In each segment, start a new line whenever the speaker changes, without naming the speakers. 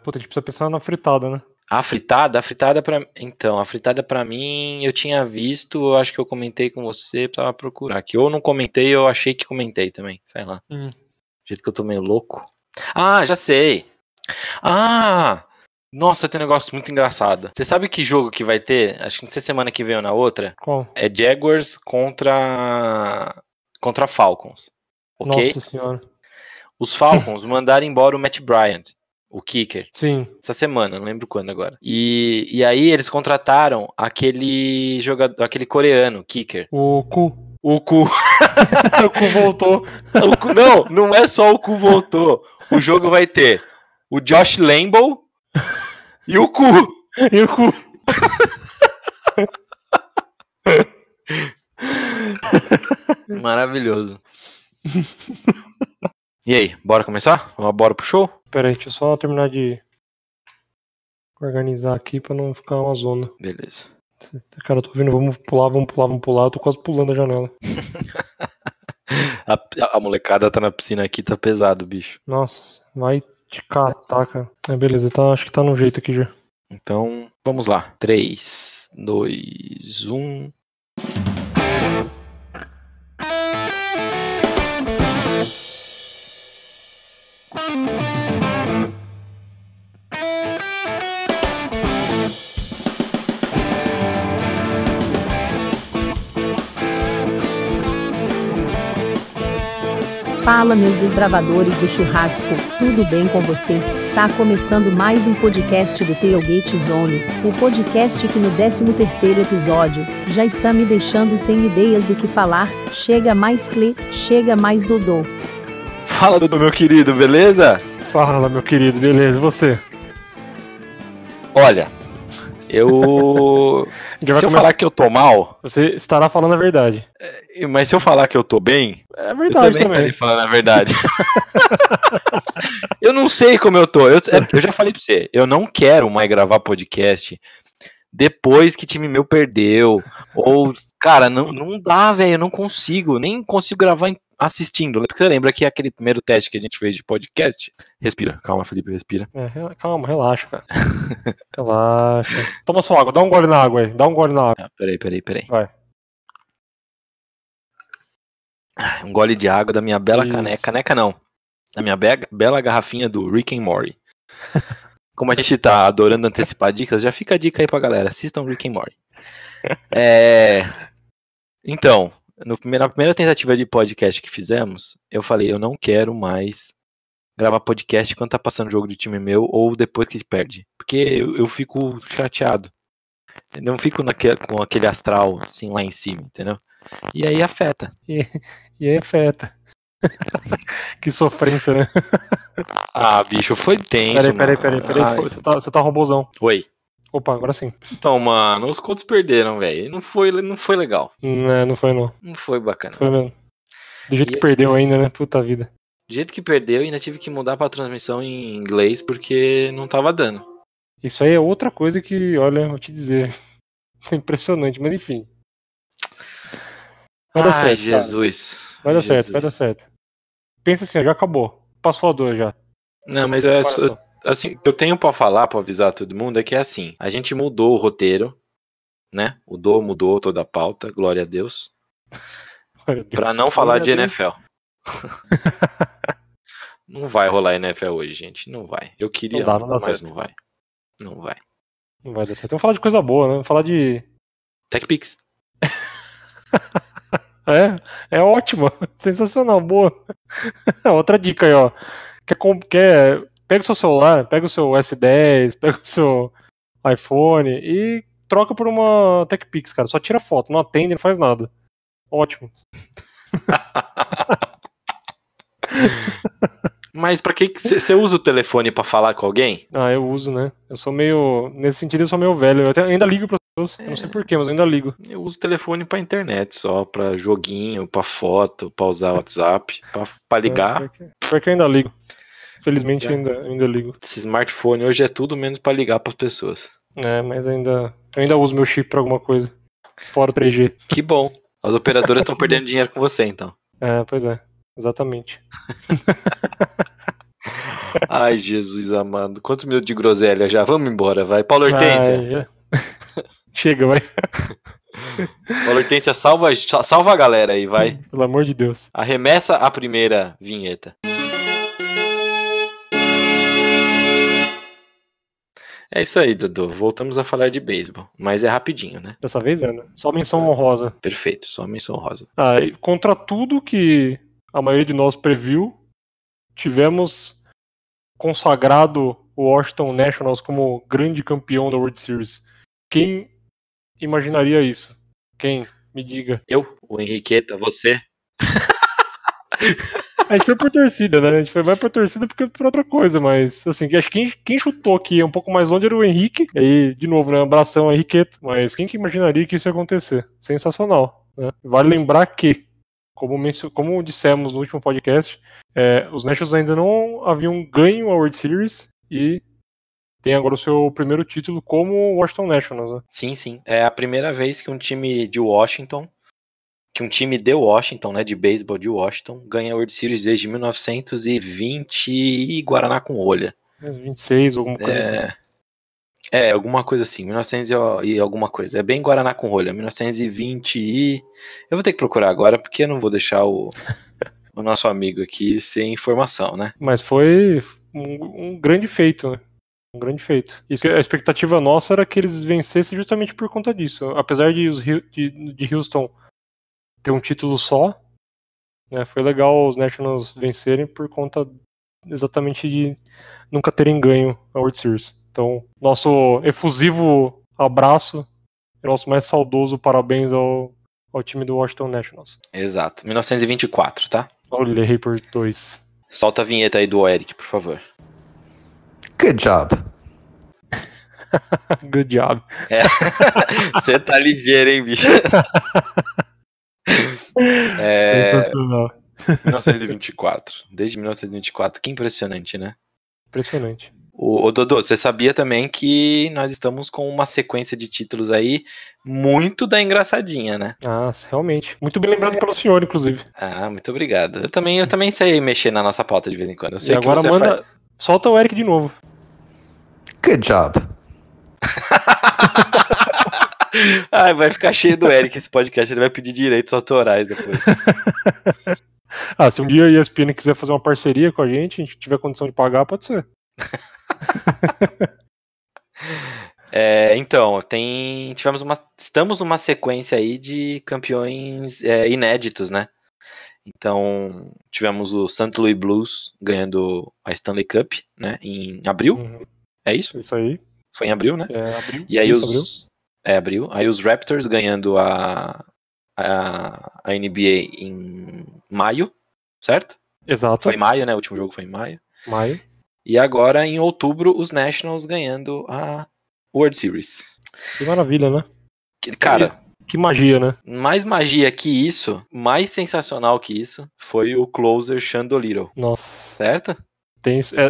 Puta, a gente precisa pensar na fritada, né?
A fritada pra... Então, a fritada pra mim, eu tinha visto, eu acho que eu comentei com você, precisava procurar aqui. Ou não comentei, eu achei que comentei também, sei lá. Do jeito que eu tô meio louco. Ah, já sei. Ah, nossa, tem um negócio muito engraçado. Você sabe que jogo que vai ter? Acho que não sei semana que vem ou na outra.
Qual?
É Jaguars contra Falcons, ok?
Nossa senhora.
Os Falcons mandaram embora o Matt Bryant, o kicker.
Sim.
Essa semana, não lembro quando agora. E aí eles contrataram aquele jogador, aquele coreano, kicker.
O cu.
O cu.
O cu voltou.
Não é só o cu voltou. O jogo vai ter o Josh Lambo e o cu.
E o cu.
Maravilhoso. E aí, bora começar? Bora pro show?
Pera aí, deixa eu só terminar de organizar aqui pra não ficar uma zona.
Beleza.
Cara, eu tô vendo, vamos pular. Eu tô quase pulando a janela.
A molecada tá na piscina aqui, tá pesado, bicho.
Nossa, vai te catar, cara. Beleza, acho que tá no jeito aqui já.
Então, vamos lá. 3, 2, 1...
Fala, meus desbravadores do churrasco, tudo bem com vocês? Tá começando mais um podcast do Tailgate Zone, o podcast que no 13º episódio já está me deixando sem ideias do que falar. Chega mais Cle, chega mais Dodô.
Fala, Dodô, meu querido, beleza?
Fala, meu querido, beleza, e você?
Olha, se eu falar que eu tô mal...
Você estará falando a verdade.
Mas se eu falar que eu tô bem...
É verdade
eu também. Falando a verdade. Eu não sei como eu tô. Eu já falei pra você, eu não quero mais gravar podcast depois que time meu perdeu. Ou, cara, não dá, velho, eu não consigo. Nem consigo gravar assistindo. Porque você lembra que aquele primeiro teste que a gente fez de podcast? Respira, calma, Felipe, respira.
Calma, relaxa, cara. Relaxa. Toma sua água, dá um gole na água aí. Dá um gole na água.
Tá, peraí.
Vai.
Um gole de água da minha bela caneca. Caneca não. Da minha bela garrafinha do Rick and Morty. Como a gente tá adorando antecipar dicas, já fica a dica aí pra galera. Assistam Rick and Morty. Então, na primeira tentativa de podcast que fizemos, eu falei, eu não quero mais gravar podcast quando tá passando jogo do time meu ou depois que perde. Porque eu fico chateado. Eu não fico com aquele astral assim lá em cima, entendeu? E aí afeta.
E aí afeta. Que sofrência, né?
Ah, bicho, foi tenso.
Peraí. Você tá robozão.
Oi.
Opa, agora sim.
Então, mano, os Colts perderam, velho. Não foi legal.
Não foi não.
Não foi bacana.
Foi mesmo. Do jeito que perdeu ainda, né? Puta vida.
Do jeito que perdeu, ainda tive que mudar pra transmissão em inglês porque não tava dando.
Isso aí é outra coisa que, olha, vou te dizer. Isso é impressionante, mas enfim. Vai dar certo,
Jesus.
Cara. Vai dar certo. Pensa assim, já acabou. Passou a dor já.
Não, mas assim, o que eu tenho pra falar, pra avisar todo mundo, é que é assim, a gente mudou o roteiro, né? O Dô mudou toda a pauta, glória a Deus. Pra não falar de NFL. Não vai rolar NFL hoje, gente. Não vai. Eu queria,
não dá
mas
certo.
não vai. Não vai.
Não vai dar certo. Vamos falar de coisa boa, né? Vamos falar de...
TechPix.
É ótima. Sensacional, boa. Outra dica aí, ó. Pega o seu celular, pega o seu S10, pega o seu iPhone e troca por uma TechPix, cara. Só tira foto, não atende, não faz nada. Ótimo.
Mas pra que você usa o telefone pra falar com alguém?
Eu uso, né? Eu sou meio... Nesse sentido, eu sou meio velho. Eu ainda ligo para pessoas. Eu não sei porquê, mas eu ainda ligo.
Eu uso o telefone pra internet só, pra joguinho, pra foto, pra usar WhatsApp, pra ligar.
Pior que eu ainda ligo. Felizmente, ainda ligo.
Esse smartphone hoje é tudo menos pra ligar pras pessoas.
Mas eu ainda uso meu chip pra alguma coisa. Fora o 3G.
Que bom. As operadoras estão perdendo dinheiro com você, então.
Pois é. Exatamente.
Ai, Jesus amado. Quantos minutos de groselha já? Vamos embora, vai. Paulo Hortência.
Chega, vai.
Paulo Hortência, salva a galera aí, vai.
Pelo amor de Deus.
Arremessa a primeira vinheta. É isso aí, Dudu. Voltamos a falar de beisebol. Mas é rapidinho, né?
Dessa vez é, né? Só menção honrosa.
Perfeito, só menção rosa.
E contra tudo que a maioria de nós previu, tivemos consagrado o Washington Nationals como grande campeão da World Series. Quem imaginaria isso? Quem? Me diga.
Eu? O Henriqueta? Você?
A gente foi por torcida, né? A gente foi mais por torcida porque por outra coisa, mas assim, acho que quem chutou aqui um pouco mais longe era o Henrique. E aí, de novo, né? Um abração, Henriqueta. Mas quem que imaginaria que isso ia acontecer? Sensacional, né? Vale lembrar que, como dissemos no último podcast, os Nationals ainda não haviam ganho a World Series e tem agora o seu primeiro título como Washington Nationals, né?
Sim, sim. É a primeira vez que um time de Washington, né, de beisebol de Washington, ganha a World Series desde 1920 e Guaraná com rolha.
26, alguma coisa assim.
Alguma coisa assim, 1900 e alguma coisa. É bem Guaraná com rolha, 1920 e... Eu vou ter que procurar agora, porque eu não vou deixar o nosso amigo aqui sem informação, né?
Mas foi um grande feito, né? Um grande feito. E a expectativa nossa era que eles vencessem justamente por conta disso. Apesar de Houston ter um título só, né, foi legal os Nationals vencerem por conta exatamente de nunca terem ganho a World Series. Então, nosso efusivo abraço e nosso mais saudoso parabéns ao time do Washington Nationals.
Exato. 1924, tá?
Olha, errei por 2.
Solta a vinheta aí do Eric, por favor.
Good job.
Good job.
Você tá ligeiro, hein, bicho? 1924. Desde 1924. Que impressionante, né?
Impressionante.
Ô Dodô, você sabia também que nós estamos com uma sequência de títulos aí muito da engraçadinha, né?
Realmente. Muito bem lembrado pelo senhor, inclusive.
Muito obrigado. Eu também sei mexer na nossa pauta de vez em quando. Eu sei
e agora manda... Solta o Eric de novo.
Good job.
Vai ficar cheio do Eric esse podcast. Ele vai pedir direitos autorais depois.
Se um dia a ESPN quiser fazer uma parceria com a gente tiver condição de pagar, pode ser.
Então, estamos numa sequência aí de campeões inéditos, né? Então, tivemos o St. Louis Blues ganhando a Stanley Cup, né? Em abril.
Uhum.
É isso?
Isso aí.
Foi em abril, né?
Abril.
E aí
abril.
Abril. Aí os Raptors ganhando a NBA em maio, certo?
Exato.
Foi em maio, né? O último jogo foi em maio.
Maio.
E agora, em outubro, os Nationals ganhando a World Series.
Que maravilha, né?
Cara...
Que magia, né?
Mais magia que isso, mais sensacional que isso, foi o closer Chandolittle.
Nossa.
Certo?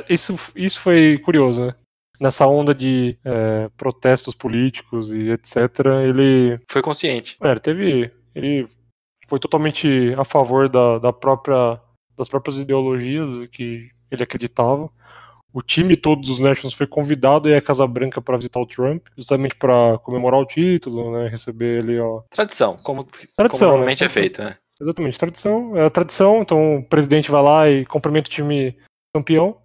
Isso foi curioso, né? Nessa onda de protestos políticos e etc., ele...
Foi consciente.
Ele foi totalmente a favor das próprias ideologias que ele acreditava. O time todo dos Nationals foi convidado a ir à Casa Branca para visitar o Trump, justamente para comemorar o título, né? Receber ele, ó.
Tradição, como normalmente, né? É feito, né?
Exatamente, tradição. É a tradição, então o presidente vai lá e cumprimenta o time campeão.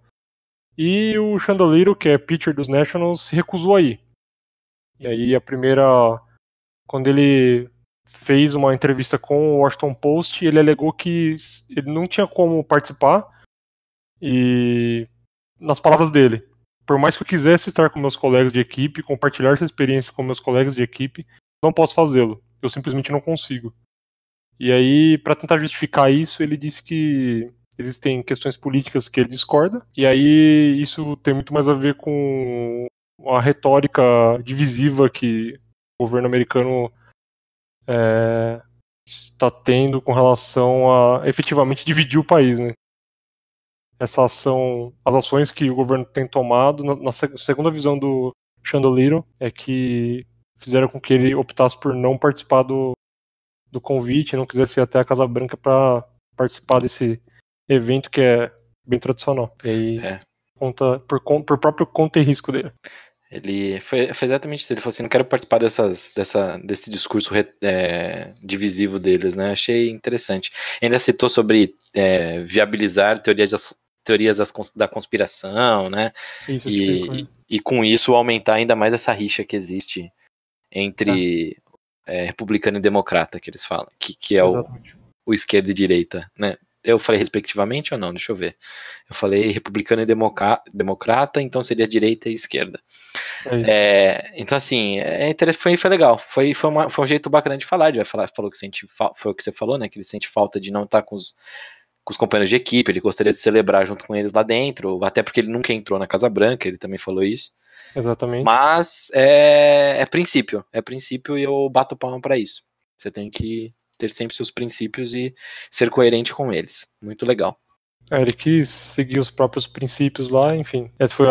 E o Chandolittle, que é pitcher dos Nationals, se recusou a ir. E aí quando ele fez uma entrevista com o Washington Post, ele alegou que ele não tinha como participar. E, nas palavras dele, por mais que eu quisesse estar com meus colegas de equipe, compartilhar essa experiência com meus colegas de equipe, não posso fazê-lo. Eu simplesmente não consigo. E aí, para tentar justificar isso, ele disse que existem questões políticas que ele discorda, e aí isso tem muito mais a ver com a retórica divisiva que o governo americano está tendo com relação a efetivamente dividir o país, né? As ações que o governo tem tomado, na segunda visão do Chandolittle, é que fizeram com que ele optasse por não participar do convite, não quisesse ir até a Casa Branca para participar desse evento que é bem tradicional. E aí, por próprio conta e risco dele.
Ele foi exatamente isso. Ele falou assim: não quero participar desse discurso divisivo deles, né? Achei interessante. Ainda citou sobre viabilizar teorias da conspiração, né?
Isso,
e com isso aumentar ainda mais essa rixa que existe entre republicano e democrata, que eles falam, que é o esquerda e direita, né? Eu falei respectivamente ou não? Deixa eu ver. Eu falei republicano e democrata, então seria direita e esquerda. Então, assim, foi legal. Foi um jeito bacana de falar. Falou que foi o que você falou, né? Que ele sente falta de não estar com os companheiros de equipe. Ele gostaria de celebrar junto com eles lá dentro, até porque ele nunca entrou na Casa Branca. Ele também falou isso.
Exatamente.
Mas é princípio. É princípio e eu bato palma pra isso. Você tem que ter sempre seus princípios e ser coerente com eles. Muito legal.
Ele quis seguir os próprios princípios lá, enfim. Essa foi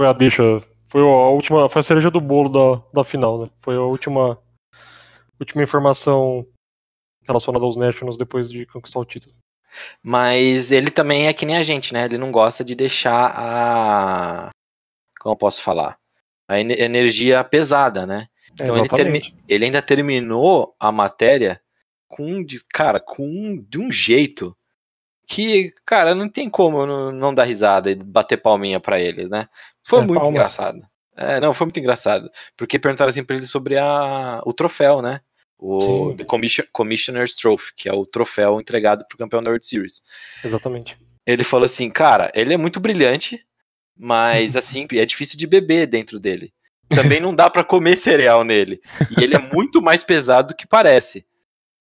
a deixa. Foi a cereja do bolo da final, né? Foi a última informação relacionada aos Nationals depois de conquistar o título.
Mas ele também é que nem a gente, né? Ele não gosta de deixar como eu posso falar? A energia pesada, né? Então ele ainda terminou a matéria de um jeito que, cara, não tem como não dar risada e bater palminha pra ele, né? Foi muito engraçado. Foi muito engraçado. Porque perguntaram assim pra ele sobre o troféu, né? O The Commissioner's Trophy, que é o troféu entregado pro campeão da World Series.
Exatamente.
Ele falou assim, cara, ele é muito brilhante, mas assim, é difícil de beber dentro dele. Também não dá pra comer cereal nele. E ele é muito mais pesado do que parece.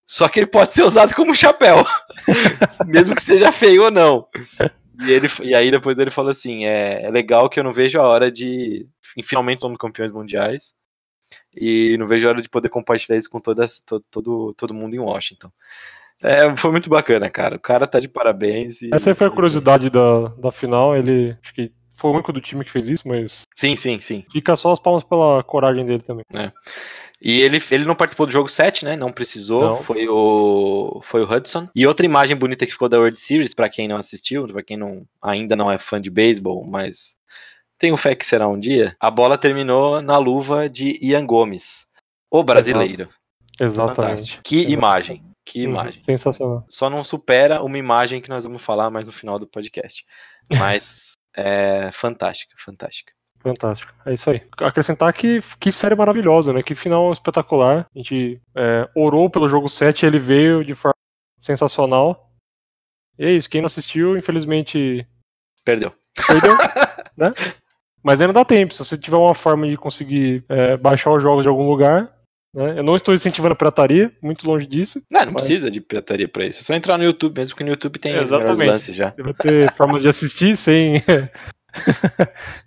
Só que ele pode ser usado como chapéu. Mesmo que seja feio ou não. E aí depois ele falou assim, é legal que eu não vejo a hora de... Finalmente somos campeões mundiais. E não vejo a hora de poder compartilhar isso com todo mundo em Washington. Foi muito bacana, cara. O cara tá de parabéns.
Essa aí foi a curiosidade da final. Ele, acho que foi o único do time que fez isso, mas...
Sim.
Fica só as palmas pela coragem dele também.
E ele não participou do jogo 7, né? Não precisou. Não. Foi o Hudson. E outra imagem bonita que ficou da World Series, pra quem não assistiu, pra quem ainda não é fã de beisebol, mas tenho fé que será um dia, a bola terminou na luva de Ian Gomes, o brasileiro.
Exatamente.
Fantástico. Que imagem.
Sensacional.
Só não supera uma imagem que nós vamos falar mais no final do podcast. Mas fantástica.
Fantástico. É isso aí. Acrescentar que série maravilhosa, né? Que final espetacular. A gente orou pelo jogo 7 e ele veio de forma sensacional. E é isso. Quem não assistiu, infelizmente...
Perdeu.
Né? Mas ainda dá tempo. Se você tiver uma forma de conseguir baixar os jogos de algum lugar... né? Eu não estou incentivando a pirataria, muito longe disso.
Não precisa de pirataria pra isso. É só entrar no YouTube mesmo, porque no YouTube tem os melhores lances já.
Vai ter formas de assistir sem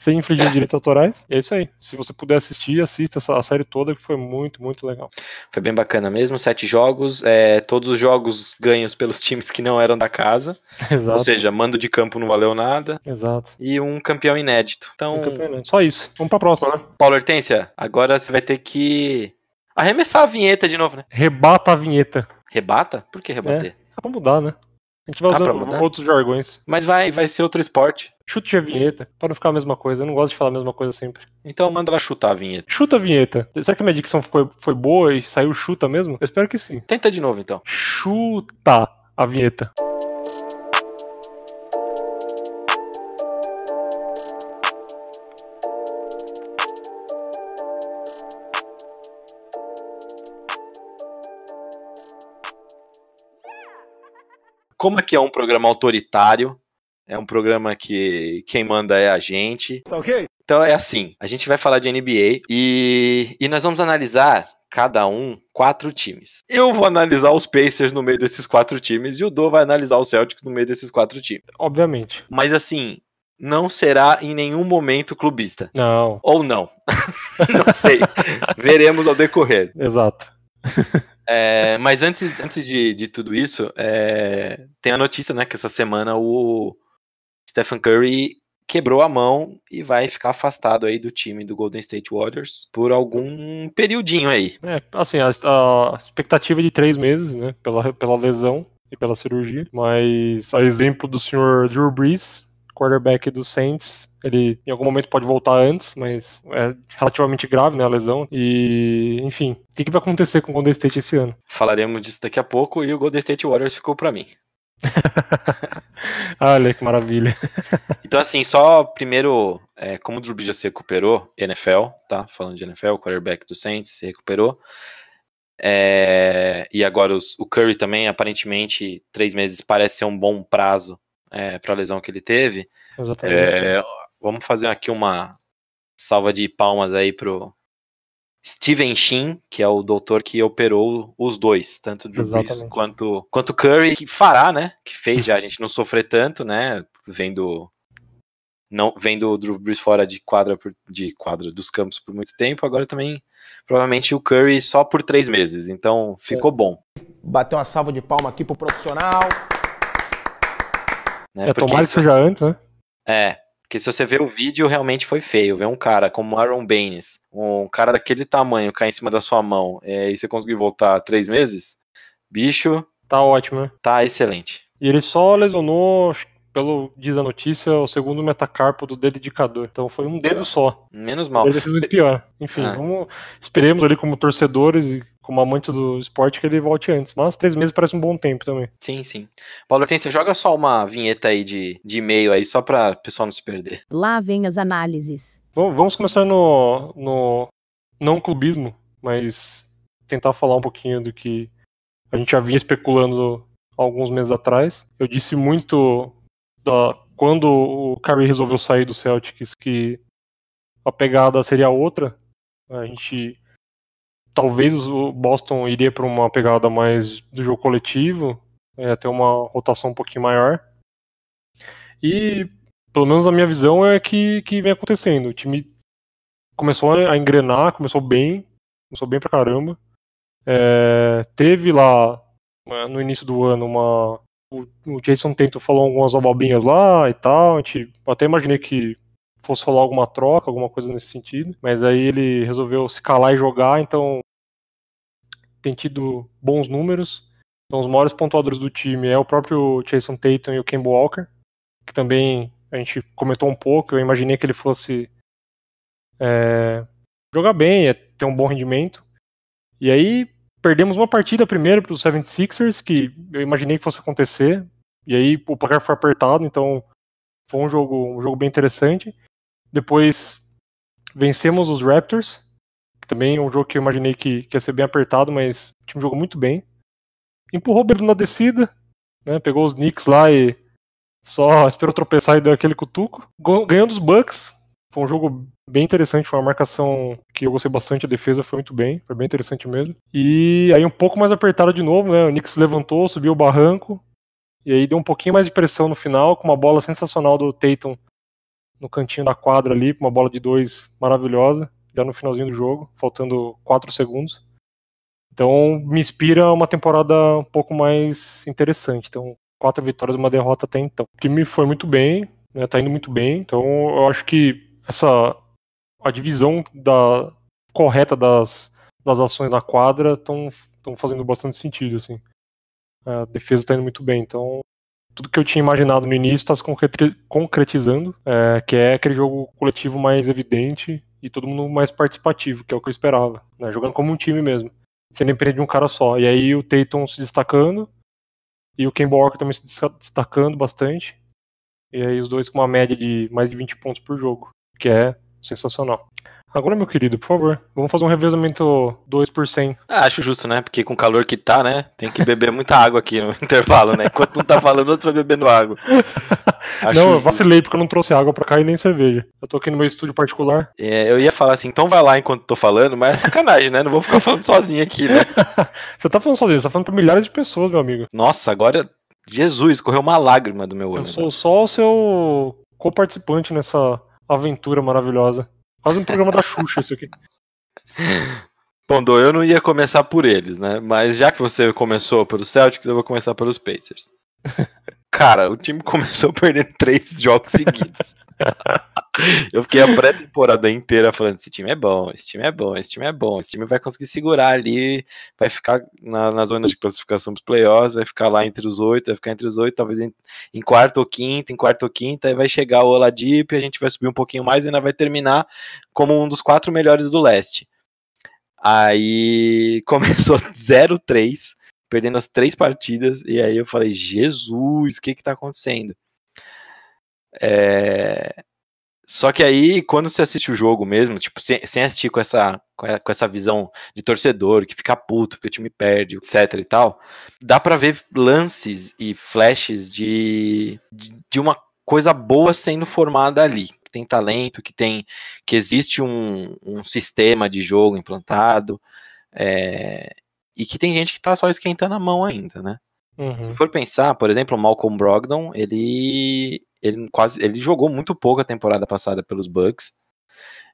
infringir direitos autorais. É isso aí. Se você puder assistir, assista a série toda, que foi muito, muito legal.
Foi bem bacana mesmo. 7 jogos, todos os jogos ganhos pelos times que não eram da casa.
Exato.
Ou seja, mando de campo não valeu nada.
Exato.
E um campeão inédito. Então,
só isso. Vamos pra próxima, né?
Paulo Hortência, agora você vai ter que arremessar a vinheta de novo, né?
Rebata a vinheta.
Rebata? Por que rebater?
Pra mudar, né? A gente vai usando outros jargões.
Mas vai ser outro esporte.
Chute a vinheta, pra não ficar a mesma coisa. Eu não gosto de falar a mesma coisa sempre.
Então manda ela chutar a vinheta.
Chuta a vinheta. Será que a minha dicção foi boa e saiu chuta mesmo? Eu espero que sim.
Tenta de novo, então.
Chuta a vinheta.
Como aqui é um programa autoritário, é um programa que quem manda é a gente.
Ok.
Então é assim, a gente vai falar de NBA e nós vamos analisar, cada 4 times. Eu vou analisar os Pacers no meio desses 4 times e o Dô vai analisar os Celtics no meio desses 4 times.
Obviamente.
Mas assim, não será em nenhum momento clubista.
Não.
Ou não. Não sei. Veremos ao decorrer.
Exato.
Mas antes de tudo isso, tem a notícia, né, que essa semana o Stephen Curry quebrou a mão e vai ficar afastado aí do time do Golden State Warriors por algum periodinho aí.
Assim, a expectativa é de 3 meses, né, pela lesão e pela cirurgia, mas a exemplo do senhor Drew Brees, quarterback do Saints. Ele em algum momento pode voltar antes, mas é relativamente grave, né, a lesão. E, enfim, o que vai acontecer com o Golden State esse ano?
Falaremos disso daqui a pouco e o Golden State Warriors ficou pra mim.
Olha que maravilha.
Então, assim, só primeiro, como o Drew Brees já se recuperou, NFL, tá? Falando de NFL, o quarterback do Saints se recuperou. E agora o Curry também, aparentemente, 3 meses parece ser um bom prazo pra lesão que ele teve.
Exatamente.
Vamos fazer aqui uma salva de palmas aí pro Steven Shin, que é o doutor que operou os dois, tanto o Drew Brees quanto o Curry, que fará, né? Que fez já a gente não sofrer tanto, né? Vendo o Drew Brees fora de quadra dos campos por muito tempo, agora também provavelmente o Curry só por 3 meses, então ficou bom.
Bateu uma salva de palma aqui pro profissional.
Né?
Tomara que seja antes, né?
Porque se você ver o vídeo, realmente foi feio. Ver um cara como Aaron Baines, um cara daquele tamanho, cair em cima da sua mão, e você conseguir voltar 3 meses, bicho...
Tá ótimo, né?
Tá excelente.
E ele só lesionou, pelo diz a notícia, o segundo metacarpo do dedo indicador. Então foi um dedo só.
Menos mal.
Ele vai ser pior. Enfim, esperemos ali como torcedores e como amantes do esporte que ele volte antes. Mas 3 meses parece um bom tempo também.
Sim, sim. Paulo Hortência, joga só uma vinheta aí de e-mail aí, só pra o pessoal não se perder.
Lá vem as análises.
Bom, vamos começar no não clubismo, mas tentar falar um pouquinho do que a gente já vinha especulando alguns meses atrás. Eu disse muito quando o Kyrie resolveu sair do Celtics que a pegada seria outra. Talvez o Boston iria para uma pegada mais do jogo coletivo, ter uma rotação um pouquinho maior. E, pelo menos a minha visão é que vem acontecendo. O time começou a engrenar, começou bem pra caramba. Teve lá, no início do ano, o Jason Tatum falou algumas abobrinhas lá e tal. Até imaginei que fosse rolar alguma troca, alguma coisa nesse sentido. Mas aí ele resolveu se calar e jogar, então tem tido bons números. Então os maiores pontuadores do time é o próprio Jason Tatum e o Kemba Walker, que também a gente comentou um pouco. Eu imaginei que ele fosse jogar bem, ter um bom rendimento. E aí perdemos uma partida primeiro para os 76ers, que eu imaginei que fosse acontecer. E aí o placar foi apertado, então foi um jogo bem interessante. Depois vencemos os Raptors, que também é um jogo que eu imaginei que ia ser bem apertado, mas o time jogou muito bem. Empurrou o Belo na descida, né, pegou os Knicks lá e só esperou tropeçar e deu aquele cutuco. Ganhou dos Bucks, foi um jogo bem interessante, foi uma marcação que eu gostei bastante, a defesa foi muito bem, foi bem interessante mesmo. E aí um pouco mais apertado de novo, né, o Knicks levantou, subiu o barranco, e aí deu um pouquinho mais de pressão no final, com uma bola sensacional do Tatum no cantinho da quadra ali, com uma bola de 2 maravilhosa, já no finalzinho do jogo, faltando 4 segundos. Então me inspira uma temporada um pouco mais interessante. Então 4 vitórias e uma derrota até então. O time foi muito bem, né, tá indo muito bem, então eu acho que a divisão correta das ações na quadra estão fazendo bastante sentido, assim. A defesa está indo muito bem, então tudo que eu tinha imaginado no início está se concretizando, que é aquele jogo coletivo mais evidente e todo mundo mais participativo, que é o que eu esperava, né? Jogando como um time mesmo, sem depender de um cara só. E aí o Tatum se destacando e o Kemba Walker também se destacando bastante, e aí os dois com uma média de mais de 20 pontos por jogo, que é sensacional. Agora, meu querido, por favor, vamos fazer um revezamento 2 por 100.
Acho justo, né? Porque com o calor que tá, né? Tem que beber muita água aqui no intervalo, né? Enquanto um tá falando, o outro vai bebendo água.
Não, eu vacilei porque eu não trouxe água pra cá e nem cerveja. Eu tô aqui no meu estúdio particular.
Eu ia falar assim, então vai lá enquanto tô falando, mas é sacanagem, né? Não vou ficar falando sozinho aqui, né?
Você tá falando sozinho, você tá falando pra milhares de pessoas, meu amigo.
Nossa, agora, Jesus, correu uma lágrima do meu olho.
Eu sou só o seu co-participante nessa aventura maravilhosa. Quase um programa da Xuxa isso aqui.
Bom, Dô, eu não ia começar por eles, né? Mas já que você começou pelos Celtics, eu vou começar pelos Pacers. Cara, o time começou perdendo 3 jogos seguidos. Eu fiquei a pré-temporada inteira falando, esse time é bom, esse time é bom, esse time é bom, esse time vai conseguir segurar ali, vai ficar na zona de classificação dos playoffs, vai ficar lá entre os 8, vai ficar entre os 8, talvez em quarto ou quinta, aí vai chegar o Oladipo, a gente vai subir um pouquinho mais e ainda vai terminar como um dos 4 melhores do leste. Aí começou 0-3, perdendo as 3 partidas, e aí eu falei, Jesus, o que tá acontecendo? Só que aí, quando você assiste o jogo mesmo, tipo, sem assistir com essa visão de torcedor, que fica puto, que o time perde, etc e tal, dá pra ver lances e flashes de uma coisa boa sendo formada ali. Que tem talento, que existe um sistema de jogo implantado, e que tem gente que tá só esquentando a mão ainda, né?
Uhum.
Se for pensar, por exemplo, o Malcolm Brogdon, ele jogou muito pouco a temporada passada pelos Bucks.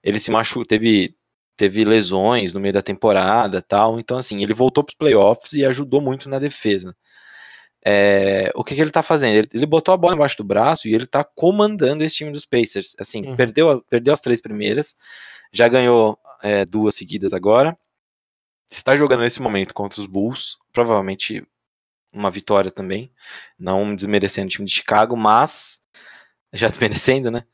Ele se machucou, teve lesões no meio da temporada, tal. Então, assim, ele voltou para os playoffs e ajudou muito na defesa. O que ele tá fazendo? Ele botou a bola embaixo do braço e ele tá comandando esse time dos Pacers. Assim, perdeu as 3 primeiras, já ganhou 2 seguidas agora. Está jogando nesse momento contra os Bulls, provavelmente uma vitória também, não desmerecendo o time de Chicago, mas já desmerecendo, né?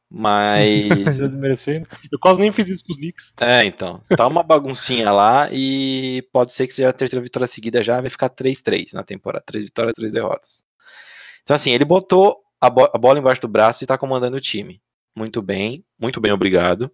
Mas
Já desmerecendo. Eu quase nem fiz isso com os Knicks.
Então, tá uma baguncinha lá e pode ser que seja a terceira vitória seguida já, vai ficar 3-3 na temporada, 3 vitórias, 3 derrotas. Então assim, ele botou a bola embaixo do braço e tá comandando o time. Muito bem, obrigado.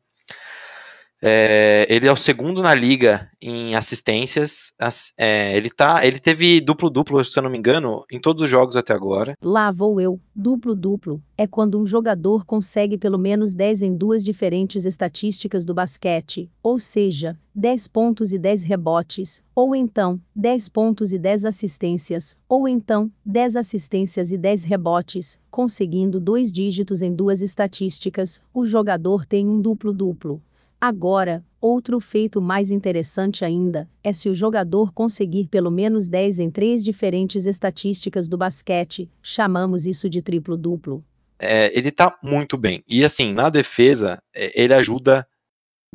Ele é o segundo na liga em assistências. Ele teve duplo-duplo, se eu não me engano, em todos os jogos até agora.
Lá vou eu. Duplo-duplo é quando um jogador consegue pelo menos 10 em 2 diferentes estatísticas do basquete, ou seja, 10 pontos e 10 rebotes, ou então 10 pontos e 10 assistências, ou então 10 assistências e 10 rebotes, conseguindo 2 dígitos em 2 estatísticas. O jogador tem um duplo-duplo. Agora, outro feito mais interessante ainda, é se o jogador conseguir pelo menos 10 em 3 diferentes estatísticas do basquete, chamamos isso de triplo-duplo.
Ele tá muito bem. E assim, na defesa, ele ajuda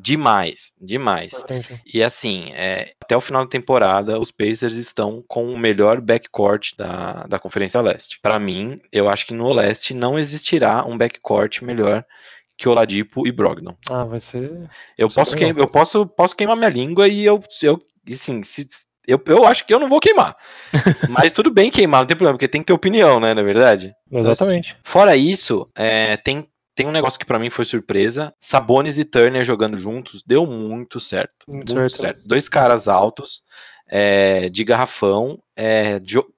demais.
Entendi.
E assim, até o final da temporada, os Pacers estão com o melhor backcourt da Conferência Leste. Para mim, eu acho que no Leste não existirá um backcourt melhor que Oladipo e Brogdon.
Vai ser...
Eu posso queimar minha língua e assim, eu acho que eu não vou queimar. Mas tudo bem queimar, não tem problema, porque tem que ter opinião, né, na verdade?
Exatamente.
Então, fora isso, tem um negócio que pra mim foi surpresa. Sabonis e Turner jogando juntos, deu muito certo. Muito certo. 2 caras altos, de garrafão,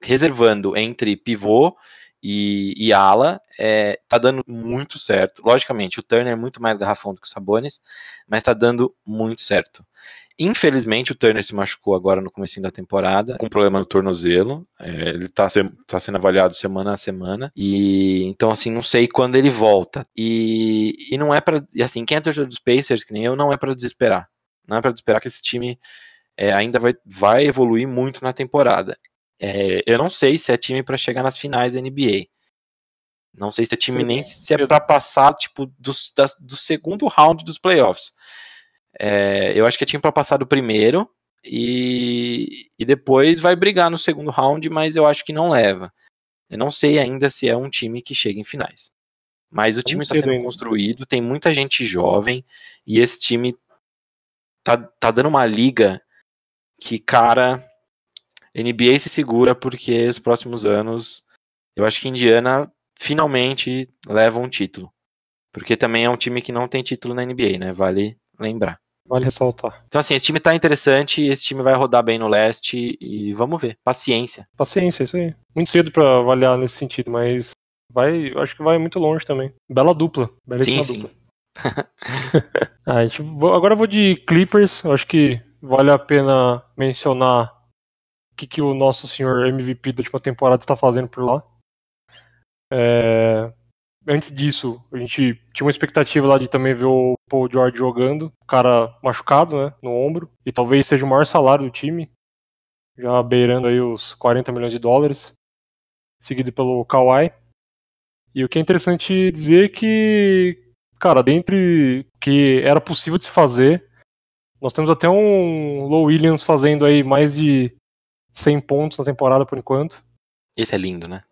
reservando entre pivô e ala, tá dando muito certo. Logicamente, o Turner é muito mais garrafão do que o Sabonis, mas tá dando muito certo. Infelizmente, o Turner se machucou agora no comecinho da temporada, com problema no tornozelo. Ele tá sendo avaliado semana a semana. E então, assim, não sei quando ele volta. E não é pra... E assim, quem é torcedor dos Pacers, que nem eu, não é pra desesperar. Não é pra desesperar que esse time ainda vai evoluir muito na temporada. Eu não sei se é time pra chegar nas finais da NBA. Não sei se é time nem se é pra passar, tipo, do segundo round dos playoffs. Eu acho que é time pra passar do primeiro e depois vai brigar no segundo round, mas eu acho que não leva. Eu não sei ainda se é um time que chega em finais. Mas o time está sendo construído, tem muita gente jovem e esse time tá dando uma liga que, cara, NBA se segura porque os próximos anos eu acho que Indiana finalmente leva um título. Porque também é um time que não tem título na NBA, né? Vale lembrar.
Vale ressaltar.
Então, assim, esse time tá interessante, esse time vai rodar bem no leste e vamos ver. Paciência.
Paciência, isso aí. Muito cedo pra avaliar nesse sentido, mas eu acho que vai muito longe também. Bela dupla. Belíssima dupla. Agora eu vou de Clippers. Eu acho que vale a pena mencionar o que o nosso senhor MVP da última temporada está fazendo por lá. Antes disso, a gente tinha uma expectativa lá de também ver o Paul George jogando, o cara machucado, né, no ombro, e talvez seja o maior salário do time, já beirando aí os $40 milhões. seguido pelo Kawhi. E o que é interessante dizer é que, cara, dentre o que era possível de se fazer, nós temos até um Lou Williams fazendo aí mais de 100 pontos na temporada por enquanto.
Esse é lindo, né?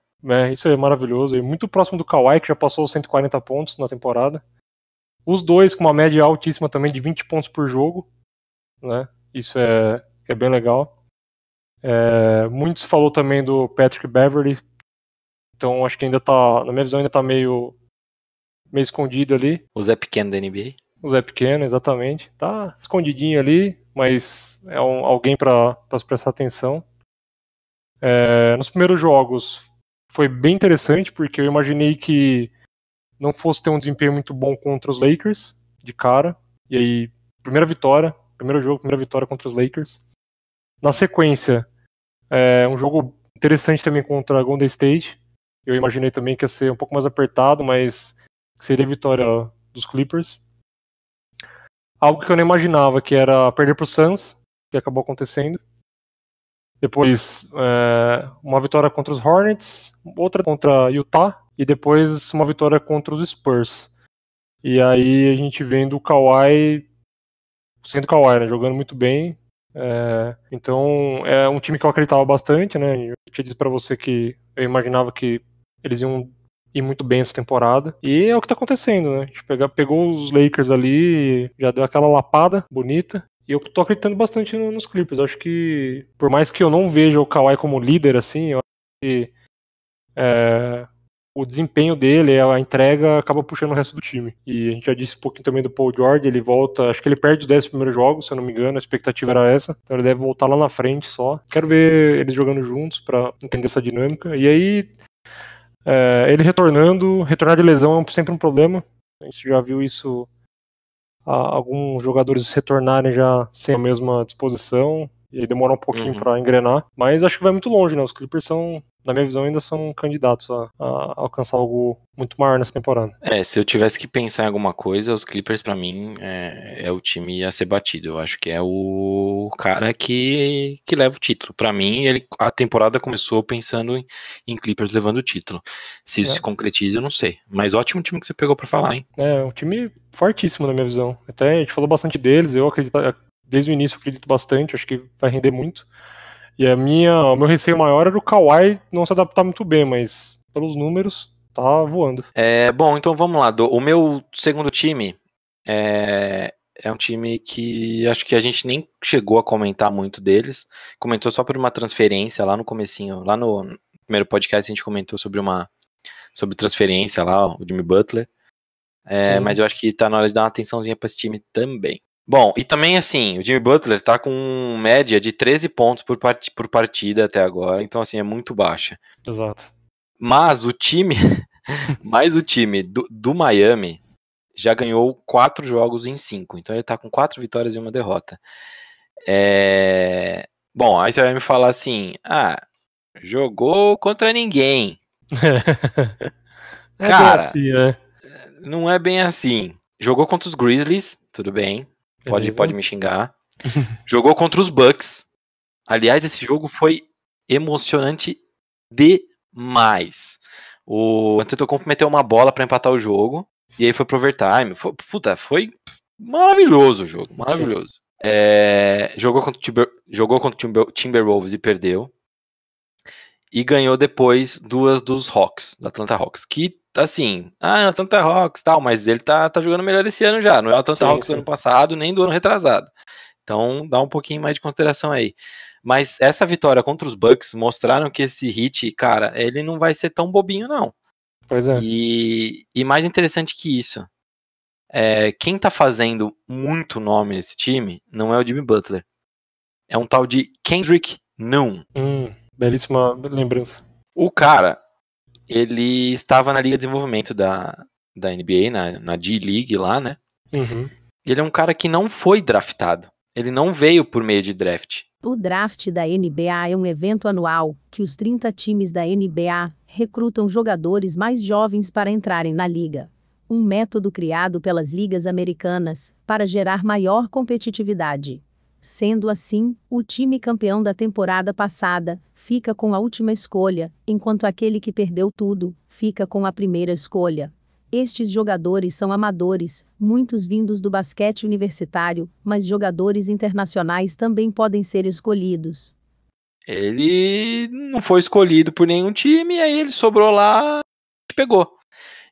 Isso é maravilhoso. E muito próximo do Kawhi, que já passou os 140 pontos na temporada. Os dois com uma média altíssima também de 20 pontos por jogo, né? Isso é bem legal. Muito se falou também do Patrick Beverley. Então acho que ainda tá, na minha visão, ainda tá meio escondido ali.
O Zé Pequeno da NBA.
O Zé Pequeno, exatamente. Tá escondidinho ali, mas é alguém para se prestar atenção. Nos primeiros jogos foi bem interessante, porque eu imaginei que não fosse ter um desempenho muito bom contra os Lakers, de cara. E aí, primeiro jogo, primeira vitória contra os Lakers. Na sequência, um jogo interessante também contra a Golden State. Eu imaginei também que ia ser um pouco mais apertado, mas seria a vitória dos Clippers. Algo que eu não imaginava, que era perder para o Suns, que acabou acontecendo. Depois, uma vitória contra os Hornets, outra contra Utah, e depois uma vitória contra os Spurs. E aí a gente vendo o Kawhi, sendo Kawhi, né, jogando muito bem. Então é um time que eu acreditava bastante, né? Eu tinha dito pra você que eu imaginava que eles iam ir muito bem essa temporada. E é o que tá acontecendo, né? A gente pegou os Lakers ali, já deu aquela lapada bonita. E eu tô acreditando bastante nos Clippers. Eu acho que, por mais que eu não veja o Kawhi como líder, assim, eu acho que o desempenho dele, a entrega, acaba puxando o resto do time. E a gente já disse um pouquinho também do Paul George, ele volta, acho que ele perde os 10 primeiros jogos, se eu não me engano, a expectativa era essa. Então ele deve voltar lá na frente só. Quero ver eles jogando juntos pra entender essa dinâmica. E aí, ele retornar de lesão é sempre um problema. A gente já viu isso, alguns jogadores retornarem já sem a mesma disposição. E aí demora um pouquinho pra engrenar. Mas acho que vai muito longe, né? Os Clippers são, na minha visão, ainda são candidatos a alcançar algo muito maior nessa temporada.
Se eu tivesse que pensar em alguma coisa, os Clippers pra mim é o time a ser batido. Eu acho que é o cara que leva o título. Pra mim, a temporada começou pensando em Clippers levando o título. Se isso se concretiza, eu não sei. Mas ótimo time que você pegou pra falar, hein?
É um time fortíssimo na minha visão. Até a gente falou bastante deles, eu acredito, desde o início eu acredito bastante, acho que vai render muito. E o meu receio maior era o Kawhi não se adaptar muito bem, mas pelos números, tá voando.
Bom, então vamos lá. O meu segundo time é um time que acho que a gente nem chegou a comentar muito deles. Comentou só por uma transferência lá no comecinho. Lá no primeiro podcast a gente comentou sobre transferência lá, o Jimmy Butler. Mas eu acho que tá na hora de dar uma atençãozinha pra esse time também. Bom, e também assim, o Jimmy Butler tá com média de 13 pontos por partida até agora, então assim, é muito baixa.
Exato.
Mas o time do Miami já ganhou 4 jogos em 5, então ele tá com 4 vitórias e 1 derrota. Bom, aí você vai me falar assim, jogou contra ninguém. Cara,
assim, né?
Não é bem assim. Jogou contra os Grizzlies, tudo bem. Pode me xingar. Jogou contra os Bucks. Aliás, esse jogo foi emocionante demais. O Antetokounmpo meteu uma bola pra empatar o jogo. E aí foi pro overtime. Foi maravilhoso o jogo. Maravilhoso. Jogou contra o Timberwolves e perdeu. E ganhou depois 2 dos Hawks, do Atlanta Hawks. Que, assim, Atlanta Hawks tal, mas ele tá jogando melhor esse ano já. Não é o Atlanta Hawks do ano passado, nem do ano retrasado. Então, dá um pouquinho mais de consideração aí. Mas essa vitória contra os Bucks mostraram que esse Heat, cara, ele não vai ser tão bobinho, não.
Pois é.
E mais interessante que isso, quem tá fazendo muito nome nesse time não é o Jimmy Butler. É um tal de Kendrick Nunn.
Belíssima lembrança.
O cara, ele estava na Liga de Desenvolvimento da NBA, na G-League lá, né? Ele é um cara que não foi draftado. Ele não veio por meio de draft.
O draft da NBA é um evento anual, que os 30 times da NBA recrutam jogadores mais jovens para entrarem na liga. Um método criado pelas ligas americanas, para gerar maior competitividade. Sendo assim, o time campeão da temporada passada fica com a última escolha, enquanto aquele que perdeu tudo fica com a primeira escolha. Estes jogadores são amadores, muitos vindos do basquete universitário, mas jogadores internacionais também podem ser escolhidos.
Ele não foi escolhido por nenhum time, aí ele sobrou lá e pegou.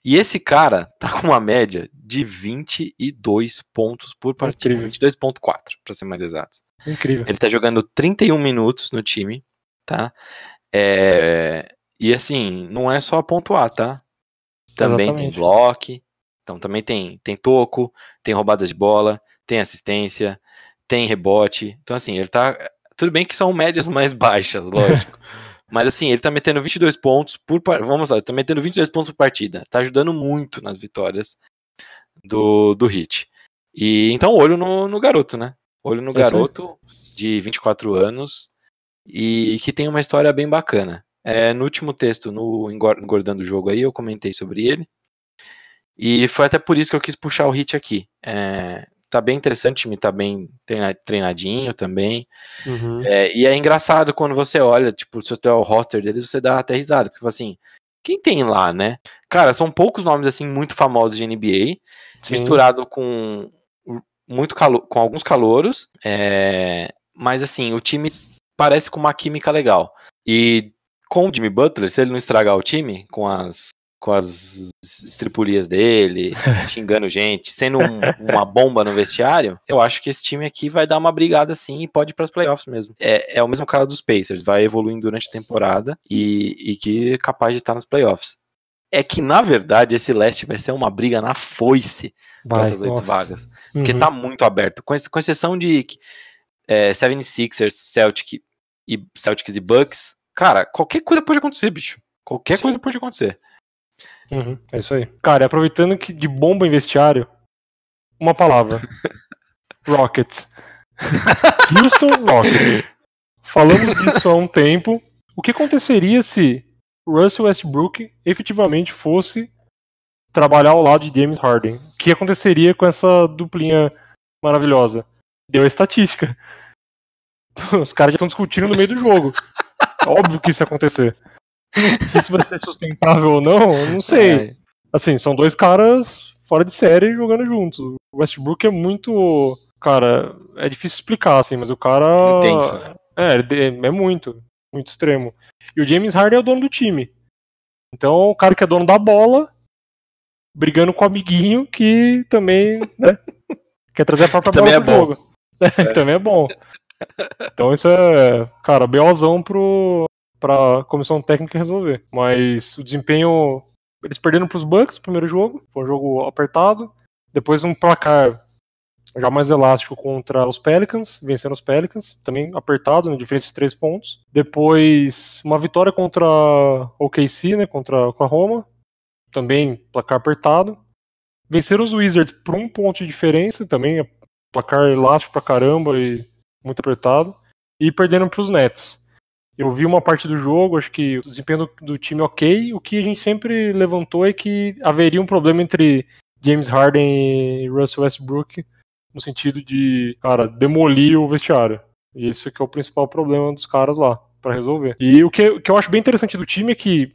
E esse cara tá com uma média de 22 pontos por partida. 22,4, para ser mais exato.
Incrível.
Ele tá jogando 31 minutos no time, tá? E assim, não é só pontuar, tá? Também
Exatamente.
tem bloco, então também tem toco, tem roubada de bola, tem assistência, tem rebote. Então assim, ele tá... Tudo bem que são médias mais baixas, lógico. Mas assim, ele tá metendo 22 pontos por... Vamos lá, ele tá metendo 22 pontos por partida. Tá ajudando muito nas vitórias do Heat. E então, olho no garoto, né? Olho no garoto de 24 anos e que tem uma história bem bacana. No último texto, no Engordando o Jogo aí, eu comentei sobre ele. E foi até por isso que eu quis puxar o Heat aqui. Tá bem interessante, o time tá bem treinadinho também.
Uhum.
E é engraçado quando você olha, tipo, se você o roster deles, você dá até risada, porque assim, quem tem lá, né? Cara, são poucos nomes assim muito famosos de NBA, misturado com com alguns calouros, mas assim, o time parece com uma química legal. E com o Jimmy Butler, se ele não estragar o time com as estripulias dele, xingando gente, sendo uma bomba no vestiário, eu acho que esse time aqui vai dar uma brigada assim e pode ir para os playoffs mesmo. É o mesmo cara dos Pacers, vai evoluindo durante a temporada e que é capaz de estar nos playoffs. É que, na verdade, esse leste vai ser uma briga na foice para essas 8 vagas. Porque tá muito aberto. Com exceção de 76ers, Celtics e Bucks, cara, qualquer coisa pode acontecer, bicho. Qualquer coisa pode acontecer.
É isso aí. Cara, e aproveitando que de bomba em vestiário, uma palavra. Rockets. Houston Rockets. Falamos disso há um tempo. O que aconteceria se Russell Westbrook efetivamente fosse trabalhar ao lado de James Harden? O que aconteceria com essa duplinha maravilhosa? Deu a estatística. Os caras já estão discutindo no meio do jogo. É óbvio que isso ia acontecer. Se isso vai ser sustentável ou não, eu não sei. Assim, são dois caras fora de série jogando juntos. O Westbrook é muito... Cara, é difícil explicar, assim, mas o cara...
Intenso, né?
É muito extremo. E o James Harden é o dono do time. Então, o cara que é dono da bola, brigando com o amiguinho que também, né, quer trazer a própria bola pro jogo. Também é bom. Então isso é, cara, BOzão pra comissão técnica resolver. Mas o desempenho, eles perderam pros Bucks no primeiro jogo, foi um jogo apertado. Depois um placar já mais elástico contra os Pelicans, vencendo os Pelicans, também apertado, né, diferença de 3 pontos. Depois uma vitória contra o OKC, né, contra Oklahoma, também placar apertado. Venceram os Wizards por 1 ponto de diferença, também placar elástico pra caramba e muito apertado. E perderam pros Nets. Eu vi uma parte do jogo, acho que o desempenho do time ok. O que a gente sempre levantou é que haveria um problema entre James Harden e Russell Westbrook, no sentido de, cara, demolir o vestiário. E esse que é o principal problema dos caras lá, pra resolver. E o que eu acho bem interessante do time é que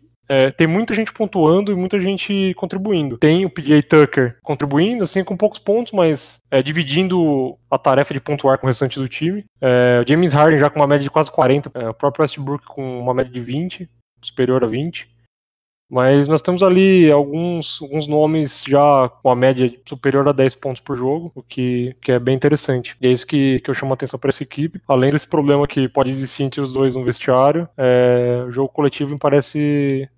tem muita gente pontuando e muita gente contribuindo. Tem o PJ Tucker contribuindo, assim, com poucos pontos, mas dividindo a tarefa de pontuar com o restante do time. O James Harden já com uma média de quase 40, o próprio Westbrook com uma média de 20, superior a 20. Mas nós temos ali alguns nomes já com a média superior a 10 pontos por jogo, o que é bem interessante. E é isso que eu chamo a atenção para essa equipe. Além desse problema que pode existir entre os dois no vestiário, o jogo coletivo me parece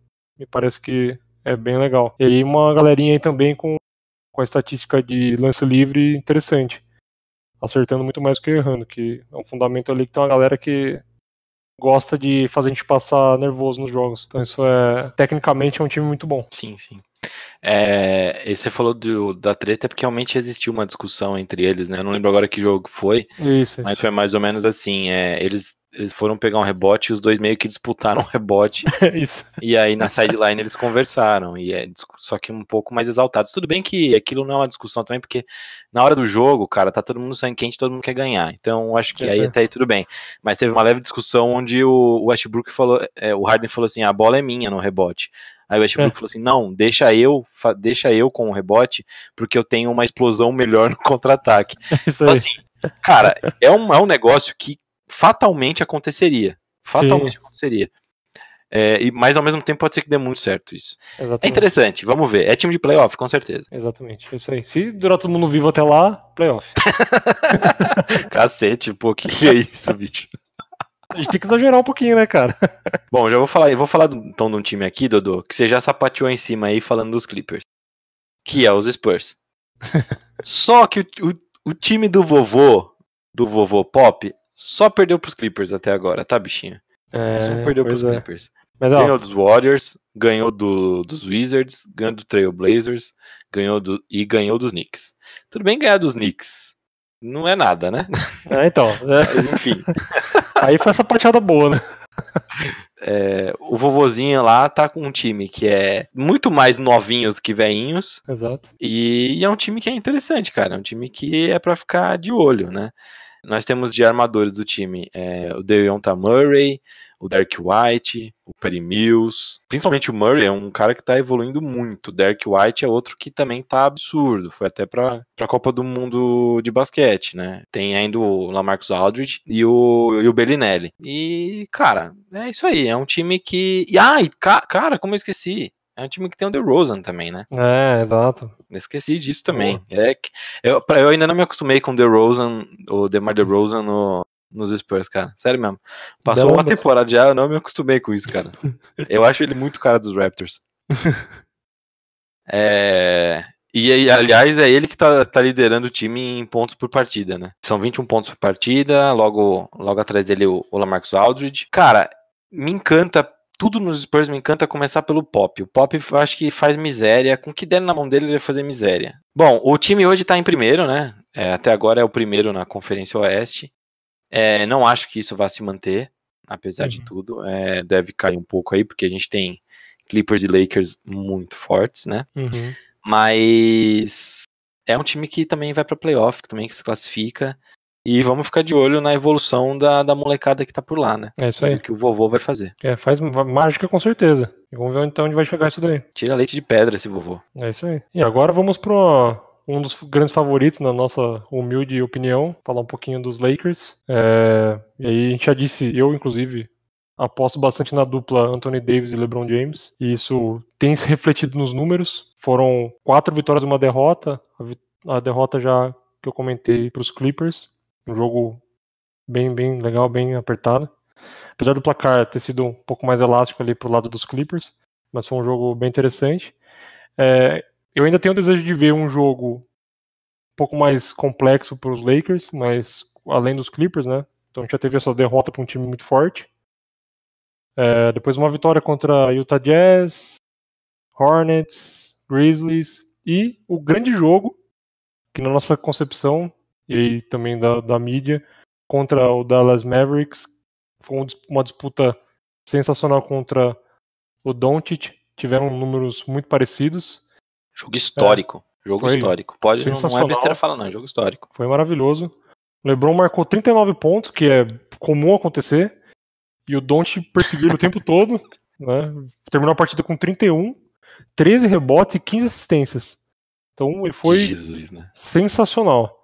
que é bem legal. E aí uma galerinha aí também com a estatística de lance livre interessante. Acertando muito mais do que errando, que é um fundamento ali que tem uma galera que gosta de fazer a gente passar nervoso nos jogos. Então isso tecnicamente é um time muito bom.
Sim, sim. E você falou da treta porque realmente existiu uma discussão entre eles, né? Eu não lembro agora que jogo foi, mas foi mais ou menos assim. Eles foram pegar um rebote e os dois meio que disputaram um rebote.
Isso.
E aí na sideline eles conversaram, só que um pouco mais exaltados. Tudo bem que aquilo não é uma discussão também, porque na hora do jogo, cara, tá todo mundo sangue quente, todo mundo quer ganhar. Então acho que aí até aí tudo bem. Mas teve uma leve discussão onde o Westbrook falou, o Harden falou assim, a bola é minha no rebote. Aí o Westbrook falou assim, não, deixa eu com o rebote, porque eu tenho uma explosão melhor no contra-ataque.
Isso
então
aí.
assim, cara, é um negócio que fatalmente aconteceria. Aconteceria. Mas ao mesmo tempo pode ser que dê muito certo isso.
Exatamente.
É interessante, vamos ver. É time de playoff, com certeza.
Exatamente, é isso aí. Se durar todo mundo vivo até lá, playoff.
Cacete, pô, que é isso, bicho?
A gente tem que exagerar um pouquinho, né, cara?
Bom, já vou falar então de um time aqui, Dodô, que você já sapateou em cima aí falando dos Clippers, que é os Spurs. Só que o time do vovô Pop, só perdeu pros Clippers até agora, tá, bichinho? Só perdeu pros Clippers. Mas, ganhou dos Warriors, ganhou dos Wizards, ganhou do Trailblazers, ganhou dos Knicks. Tudo bem ganhar dos Knicks, não é nada, né?
Então.
Mas enfim.
Aí foi essa pateada boa, né?
O vovozinho lá tá com um time que é muito mais novinhos que velhinhos.
Exato.
E é um time que é interessante, cara. É um time que é pra ficar de olho, né? Nós temos de armadores do time o Dejounte Murray, o Derrick White, o Patty Mills. Principalmente o Murray é um cara que tá evoluindo muito. O Derrick White é outro que também tá absurdo. Foi até pra Copa do Mundo de basquete, né? Tem ainda o LaMarcus Aldridge e o Bellinelli. E, cara, é isso aí. É um time que... cara, como eu esqueci? É um time que tem o DeRozan também, né?
Exato.
Esqueci disso também. Eu ainda não me acostumei com o DeMar DeRozan nos Spurs, cara. Sério mesmo. Passou uma temporada já, eu não me acostumei com isso, cara. Eu acho ele muito cara dos Raptors. E aliás, é ele que tá liderando o time em pontos por partida, né? São 21 pontos por partida, logo atrás dele o LaMarcus Aldridge. Cara, me encanta. Tudo nos Spurs me encanta começar pelo Pop. O Pop eu acho que faz miséria. Com o que der na mão dele, ele vai fazer miséria. Bom, o time hoje tá em primeiro, né? Até agora é o primeiro na Conferência Oeste. Não acho que isso vá se manter, apesar de tudo. Deve cair um pouco aí, porque a gente tem Clippers e Lakers muito fortes, né? Mas é um time que também vai pra playoff, que também se classifica. E vamos ficar de olho na evolução da molecada que tá por lá, né?
É isso aí.
O que o vovô vai fazer.
Faz mágica com certeza. E vamos ver então onde vai chegar isso daí.
Tira leite de pedra esse vovô.
É isso aí. E agora vamos pro um dos grandes favoritos, na nossa humilde opinião, falar um pouquinho dos Lakers. E aí a gente já disse, eu inclusive, aposto bastante na dupla Anthony Davis e LeBron James. E isso tem se refletido nos números. Foram 4 vitórias e uma derrota. A derrota já que eu comentei pros Clippers. Um jogo bem legal, bem apertado. Apesar do placar ter sido um pouco mais elástico ali pro lado dos Clippers, mas foi um jogo bem interessante. Eu ainda tenho o desejo de ver um jogo um pouco mais complexo para os Lakers, mas além dos Clippers, né? Então a gente já teve essa derrota para um time muito forte. Depois uma vitória contra Utah Jazz, Hornets, Grizzlies e o grande jogo, que na nossa concepção e também da mídia, contra o Dallas Mavericks. Foi uma disputa sensacional contra o Doncic. Tiveram números muito parecidos.
Jogo histórico. Jogo histórico. Não é besteira falar, não. É jogo histórico.
Foi maravilhoso. O LeBron marcou 39 pontos, que é comum acontecer. E o Doncic perseguiu ele o tempo todo. Né? Terminou a partida com 31, 13 rebotes e 15 assistências. Então ele foi sensacional.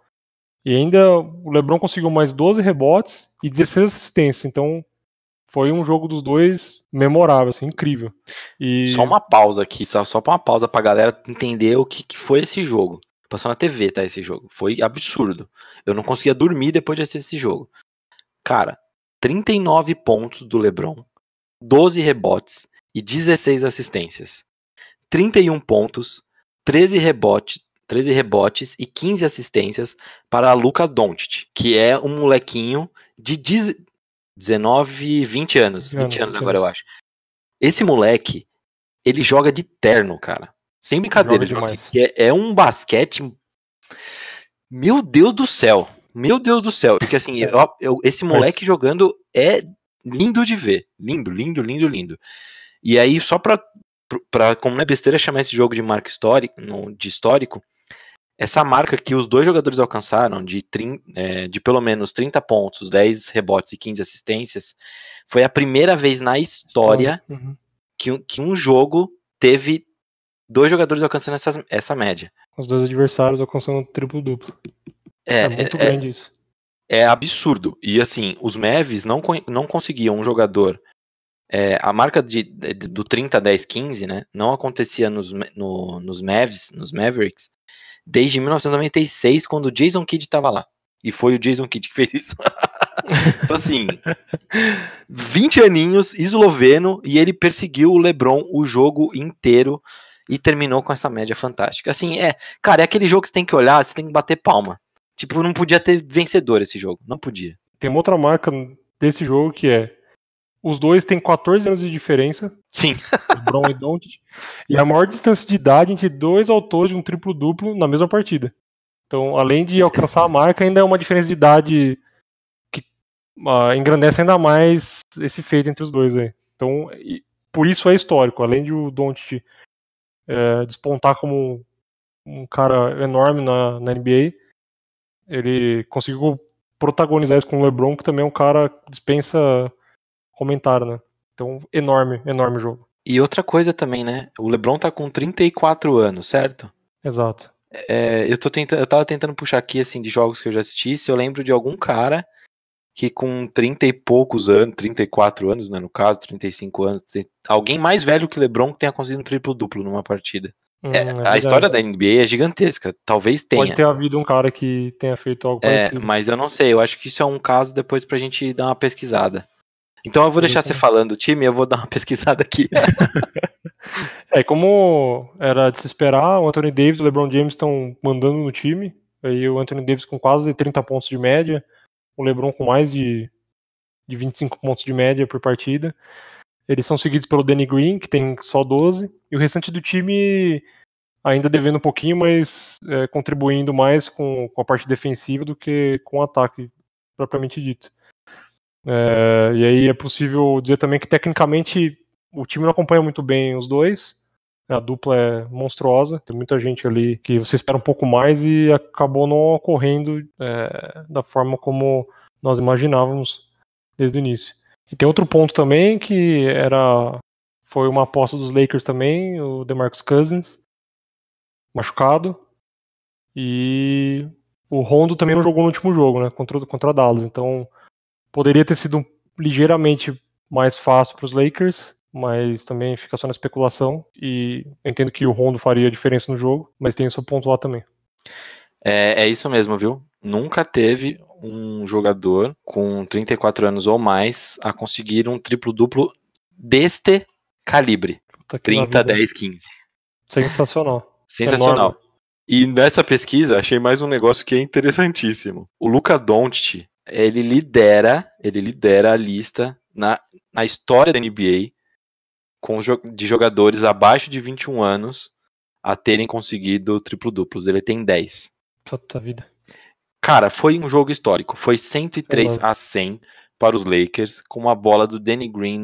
E ainda o LeBron conseguiu mais 12 rebotes e 16 assistências. Então foi um jogo dos dois memorável, assim, incrível.
Só uma pausa aqui, só pra uma pausa pra galera entender o que foi esse jogo. Passou na TV, tá, esse jogo. Foi absurdo. Eu não conseguia dormir depois de assistir esse jogo. Cara, 39 pontos do LeBron, 12 rebotes e 16 assistências. 31 pontos, 13 rebotes e 15 assistências para Luka Doncic, que é um molequinho de 19, 20 anos. 20 anos agora, eu acho. Esse moleque, ele joga de terno, cara. Sem brincadeira,
Joga demais.
que é um basquete. Meu Deus do céu. Meu Deus do céu. Porque assim, esse moleque jogando é lindo de ver. Lindo, lindo, lindo, lindo. E aí, só pra como não é besteira chamar esse jogo de marca histórico, essa marca que os dois jogadores alcançaram de pelo menos 30 pontos, 10 rebotes e 15 assistências, foi a primeira vez na história que um jogo teve 2 jogadores alcançando essa média.
Os 2 adversários alcançando triplo-duplo. É muito grande isso.
É absurdo. E assim, os Mavs não conseguiam um jogador. A marca do 30, 10, 15, né? Não acontecia nos Mavs, nos Mavericks, desde 1996, quando o Jason Kidd estava lá. E foi o Jason Kidd que fez isso. Então, assim, 20 aninhos, esloveno, e ele perseguiu o LeBron o jogo inteiro e terminou com essa média fantástica. Assim, cara, é aquele jogo que você tem que olhar, você tem que bater palma. Tipo, não podia ter vencedor esse jogo, não podia.
Tem uma outra marca desse jogo que os dois têm 14 anos de diferença.
Sim.
LeBron e Doncic. E a maior distância de idade entre 2 autores de um triplo-duplo na mesma partida. Então, além de alcançar a marca, ainda é uma diferença de idade que engrandece ainda mais esse feito entre os dois aí. Então, por isso é histórico. Além de o Doncic despontar como um cara enorme na NBA, ele conseguiu protagonizar isso com o LeBron, que também é um cara que dispensa comentário, né? Então, enorme jogo.
E outra coisa também, né? O LeBron tá com 34 anos, certo?
Exato.
Eu tava tentando puxar aqui, assim, de jogos que eu já assisti, se eu lembro de algum cara que com 30 e poucos anos, 34 anos, né, no caso, 35 anos, alguém mais velho que o LeBron que tenha conseguido um triplo-duplo numa partida. A história da NBA é gigantesca, talvez tenha.
Pode ter havido um cara que tenha feito algo parecido.
Mas eu não sei, eu acho que isso é um caso depois pra gente dar uma pesquisada. Então eu vou deixar você falando o time, eu vou dar uma pesquisada aqui.
Como era de se esperar, o Anthony Davis e o LeBron James estão mandando no time. Aí o Anthony Davis com quase 30 pontos de média, o LeBron com mais de 25 pontos de média por partida. Eles são seguidos pelo Danny Green, que tem só 12, e o restante do time ainda devendo um pouquinho, mas contribuindo mais com a parte defensiva do que com o ataque propriamente dito. E aí é possível dizer também que tecnicamente o time não acompanha muito bem os dois. A dupla é monstruosa, tem muita gente ali que você espera um pouco mais e acabou não ocorrendo da forma como nós imaginávamos desde o início. E tem outro ponto também que foi uma aposta dos Lakers também, o DeMarcus Cousins, machucado, e o Rondo também não jogou no último jogo, né, contra a Dallas, então poderia ter sido ligeiramente mais fácil para os Lakers, mas também fica só na especulação, e entendo que o Rondo faria diferença no jogo, mas tem o seu ponto lá também.
É isso mesmo, viu? Nunca teve um jogador com 34 anos ou mais a conseguir um triplo-duplo deste calibre. 30, 10, 15.
Sensacional.
Sensacional. Enorme. E nessa pesquisa, achei mais um negócio que é interessantíssimo. O Luka Doncic, ele lidera a lista na história da NBA de jogadores abaixo de 21 anos a terem conseguido triplo-duplos. Ele tem 10.
Puta vida.
Cara, foi um jogo histórico. Foi 103-100 para os Lakers, com uma bola do Danny Green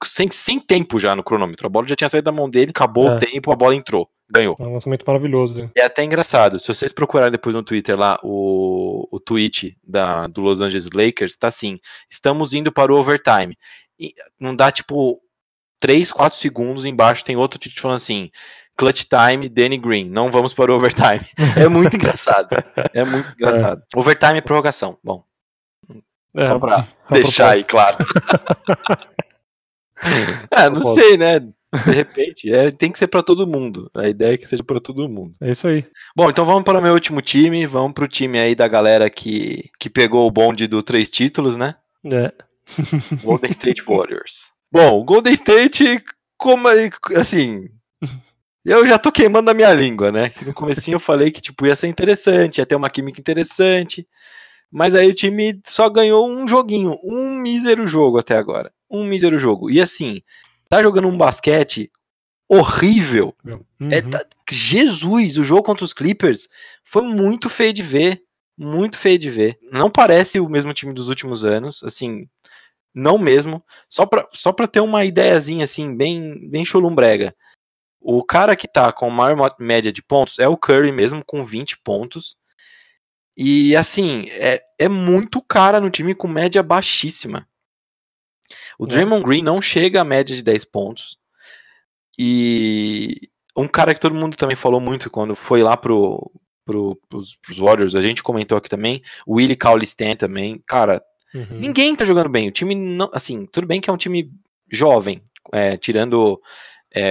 sem tempo já no cronômetro. A bola já tinha saído da mão dele, acabou o tempo, a bola entrou. Ganhou.
É um lançamento maravilhoso.
É até engraçado. Se vocês procurarem depois no Twitter lá o tweet do Los Angeles Lakers, tá assim: estamos indo para o overtime. E não dá tipo 3, 4 segundos embaixo, tem outro tweet falando assim: clutch time, Danny Green, não vamos para o overtime. É muito engraçado. É muito engraçado. Overtime é prorrogação. Bom. Só pra deixar aí claro. Não sei, né? De repente, tem que ser pra todo mundo. A ideia é que seja pra todo mundo.
É isso aí.
Bom, então vamos para o meu último time. Vamos pro time aí da galera que pegou o bonde do 3 títulos, né? Golden State Warriors. Bom, o Golden State, como assim, eu já tô queimando a minha língua, né? No comecinho eu falei que tipo, ia ser interessante, ia ter uma química interessante. Mas aí o time só ganhou um joguinho, um mísero jogo até agora. Um mísero jogo. E assim, tá jogando um basquete horrível.
Uhum.
Jesus, o jogo contra os Clippers foi muito feio de ver. Muito feio de ver. Não parece o mesmo time dos últimos anos, assim, não mesmo. Só pra ter uma ideiazinha, assim, bem chulumbrega. O cara que tá com a maior média de pontos é o Curry mesmo, com 20 pontos. E, assim, é muito cara no time com média baixíssima. O Draymond Green não chega à média de 10 pontos. E um cara que todo mundo também falou muito quando foi lá pros Warriors, a gente comentou aqui também, o Willie Cauley-Stein também, cara, ninguém tá jogando bem, o time não, assim, tudo bem que é um time jovem, tirando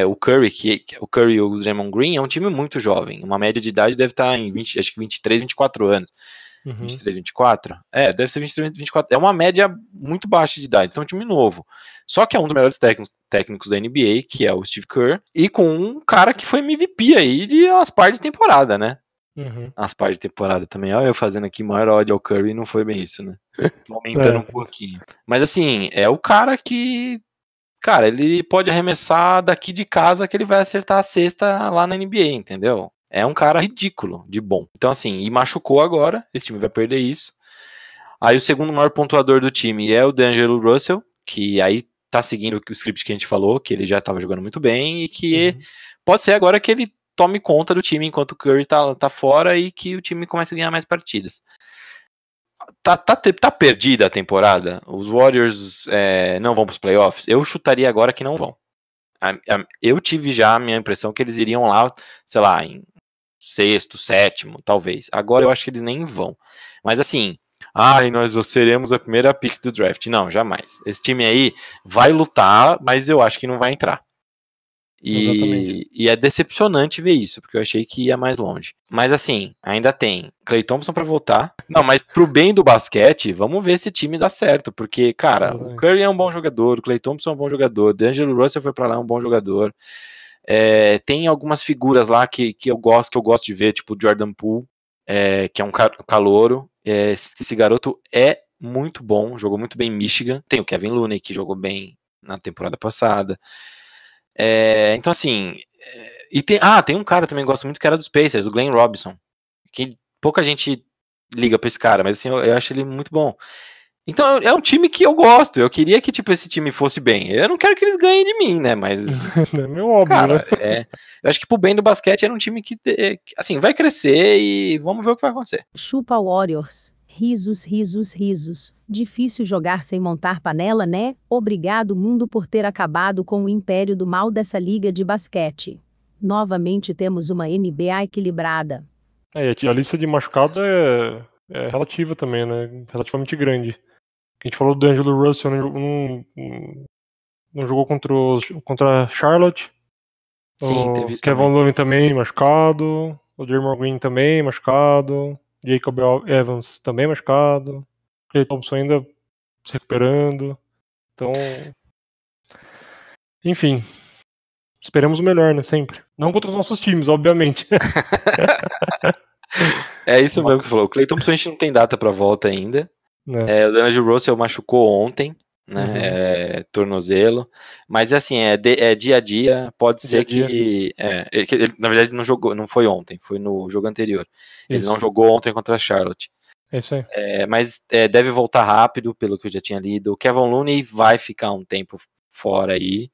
o Curry, o Curry e o Draymond Green, é um time muito jovem, uma média de idade deve estar em 20, acho que 23, 24 anos, 23, 24? Deve ser 23, 24. É uma média muito baixa de idade, então é um time novo. Só que é um dos melhores técnicos da NBA, que é o Steve Kerr, e com um cara que foi MVP aí de umas partes de temporada, né? As partes de temporada também. Olha eu fazendo aqui maior ódio ao Curry, não foi bem isso, né? Tô aumentando um pouquinho. Mas assim, é o cara que... Cara, ele pode arremessar daqui de casa que ele vai acertar a cesta lá na NBA, entendeu? É um cara ridículo de bom. Então assim, e machucou agora, esse time vai perder isso. Aí o segundo maior pontuador do time é o D'Angelo Russell, que aí tá seguindo o script que a gente falou, que ele já tava jogando muito bem e que pode ser agora que ele tome conta do time enquanto o Curry tá fora e que o time comece a ganhar mais partidas. Tá perdida a temporada? Os Warriors não vão pros playoffs? Eu chutaria agora que não vão. Eu tive já a minha impressão que eles iriam lá, sei lá, em sexto, sétimo, talvez. Agora eu acho que eles nem vão. Mas assim, nós seremos a primeira pick do draft. Não, jamais. Esse time aí vai lutar, mas eu acho que não vai entrar. E é decepcionante ver isso, porque eu achei que ia mais longe. Mas assim, ainda tem Klay Thompson pra voltar. Não, mas pro bem do basquete, vamos ver se esse time dá certo. Porque, cara, o Curry é um bom jogador, o Klay Thompson é um bom jogador, o D'Angelo Russell foi pra lá, é um bom jogador. Tem algumas figuras lá que eu gosto de ver, tipo o Jordan Poole, que é um calouro. Esse garoto é muito bom, jogou muito bem em Michigan. Tem o Kevin Looney, que jogou bem na temporada passada. Então assim, e tem um cara também que eu gosto muito, que era dos Pacers, o Glenn Robinson, que pouca gente liga pra esse cara, mas assim, eu acho ele muito bom. Então é um time que eu gosto, eu queria que tipo esse time fosse bem, eu não quero que eles ganhem de mim, né, mas
é meio óbvio,
cara,
né?
eu acho que pro bem do basquete era um time que assim, vai crescer e vamos ver o que vai acontecer.
Chupa Warriors. Risos, risos, risos. Difícil jogar sem montar panela, né? Obrigado, mundo, por ter acabado com o império do mal dessa liga de basquete. Novamente temos uma NBA equilibrada.
A lista de machucados é relativa também, né? Relativamente grande. A gente falou do D'Angelo Russell, não jogou contra Charlotte.
Sim, teve isso.
Kevin Looney também machucado. O Draymond Green também machucado. Jacob Evans também machucado. Klay Thompson ainda se recuperando. Então, enfim, esperemos o melhor, né? Sempre. Não contra os nossos times, obviamente.
É isso mesmo que você falou. O Klay Thompson a gente não tem data pra volta ainda. O D'Angelo Russell machucou ontem, né? Tornozelo. Mas assim, é dia a dia. Pode ser que. Ele, na verdade, não jogou, não foi ontem, foi no jogo anterior. Ele não jogou ontem contra a Charlotte.
É isso aí.
Mas deve voltar rápido, pelo que eu já tinha lido. O Kevin Looney vai ficar um tempo fora aí.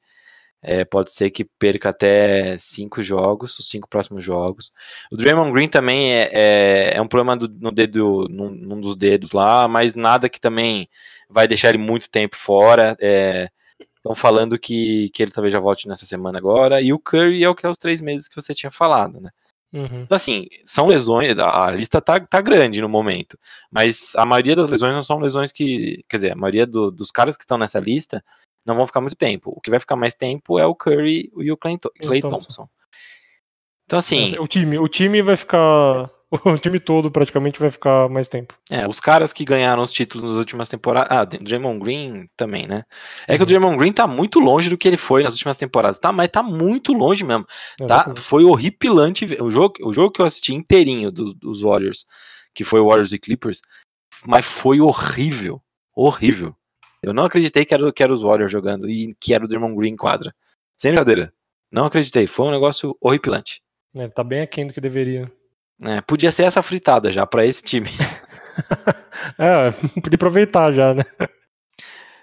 Pode ser que perca até 5 jogos, os 5 próximos jogos. O Draymond Green também é um problema no dedo, num dos dedos lá, mas nada que também vai deixar ele muito tempo fora. Estão falando que ele talvez já volte nessa semana agora. E o Curry é o que é os 3 meses que você tinha falado, né? Então, assim, são lesões, a lista tá grande no momento, mas a maioria das lesões não são lesões que, quer dizer, a maioria dos caras que estão nessa lista não vão ficar muito tempo. O que vai ficar mais tempo é o Curry e o Klay Thompson. Então, assim...
O time vai ficar... O time todo praticamente vai ficar mais tempo.
Os caras que ganharam os títulos nas últimas temporadas... o Draymond Green também, né? Que o Draymond Green tá muito longe do que ele foi nas últimas temporadas. Mas tá muito longe mesmo. Foi horripilante ver. O jogo que eu assisti inteirinho dos Warriors, que foi o Warriors e Clippers, mas foi horrível. Horrível. Eu não acreditei que era os Warriors jogando e que era o Draymond Green em quadra. Sem brincadeira. Não acreditei, foi um negócio horripilante.
Tá bem aquém do que deveria.
Podia ser essa fritada já pra esse time.
Podia aproveitar já, né?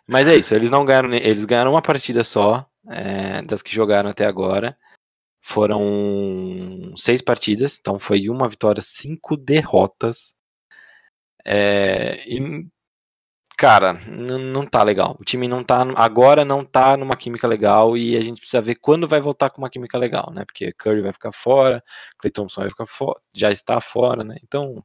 Mas é isso, eles não ganharam, eles ganharam uma partida só, das que jogaram até agora. Foram 6 partidas, então foi uma vitória, 5 derrotas. Cara, não tá legal. O time agora não tá numa química legal e a gente precisa ver quando vai voltar com uma química legal, né? Porque Curry vai ficar fora, Klay Thompson vai ficar fora, já está fora, né? Então,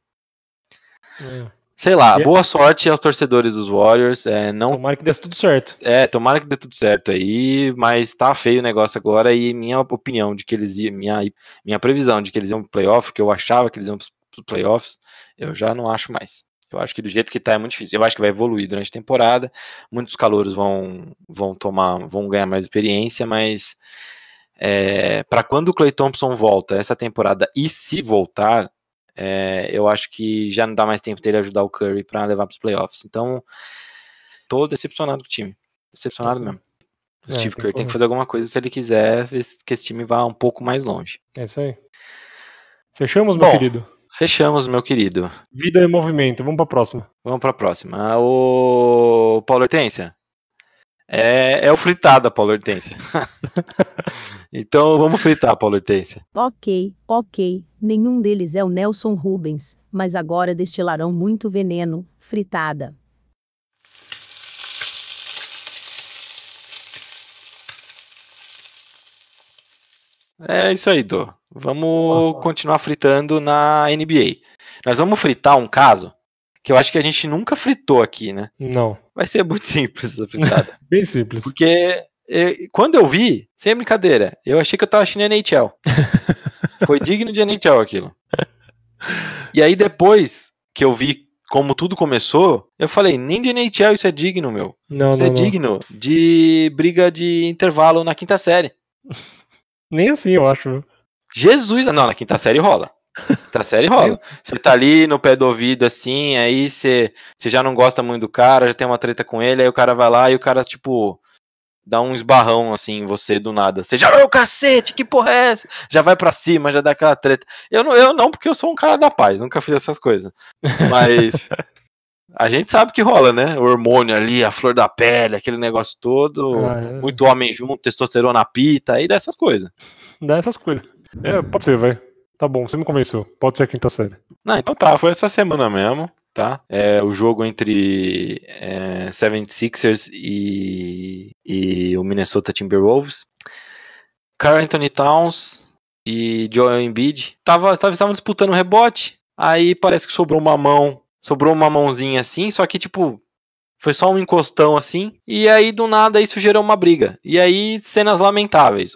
sei lá, boa sorte aos torcedores dos Warriors.
Tomara que dê tudo certo.
Tomara que dê tudo certo aí, mas tá feio o negócio agora e minha opinião de que eles iam, minha previsão de que eles iam pro playoff, que eu achava que eles iam pro playoffs, eu já não acho mais. Eu acho que do jeito que tá é muito difícil. Eu acho que vai evoluir durante a temporada. Muitos calouros vão ganhar mais experiência, mas para quando o Klay Thompson volta essa temporada, e se voltar, eu acho que já não dá mais tempo dele ajudar o Curry para levar para os playoffs. Então, tô decepcionado com o time. Decepcionado mesmo. O Steve Kerr tem que fazer alguma coisa se ele quiser que esse time vá um pouco mais longe.
É isso aí. Fechamos, meu querido?
Fechamos, meu querido.
Vida em movimento. Vamos pra próxima.
Vamos pra próxima. O Paulo Hortência. É o fritada, Paulo Hortência. Então vamos fritar, Paulo Hortência.
Ok. Nenhum deles é o Nelson Rubens, mas agora destilarão muito veneno. Fritada.
É isso aí, Dô. Vamos continuar fritando na NBA. Nós vamos fritar um caso que eu acho que a gente nunca fritou aqui, né?
Não.
Vai ser muito simples essa fritada.
Bem simples.
Porque quando eu vi, sem brincadeira, eu achei que eu tava assistindo NHL. Foi digno de NHL aquilo. E aí depois que eu vi como tudo começou, eu falei, nem de NHL isso é digno, meu. Isso é digno de briga de intervalo na quinta série.
Nem assim, eu acho.
Jesus, não, na quinta série rola. Quinta série rola. Você tá ali no pé do ouvido assim, aí você já não gosta muito do cara, já tem uma treta com ele, aí o cara vai lá e o cara, tipo, dá um esbarrão assim em você do nada. Você já, ô cacete, que porra é essa? Já vai pra cima, já dá aquela treta. Eu não, porque eu sou um cara da paz, nunca fiz essas coisas. Mas a gente sabe que rola, né? O hormônio ali, a flor da pele, aquele negócio todo, muito homem junto, testosterona pita, aí dá essas coisas.
Dá essas coisas. Pode ser, vai. Tá bom, você me convenceu. Pode ser a quinta série.
Não, então tá, foi essa semana mesmo, tá? O jogo entre 76ers e o Minnesota Timberwolves. Karl Anthony Towns e Joel Embiid estavam disputando um rebote, aí parece que sobrou uma mãozinha assim, só que tipo, foi só um encostão assim, e aí do nada isso gerou uma briga. E aí cenas lamentáveis.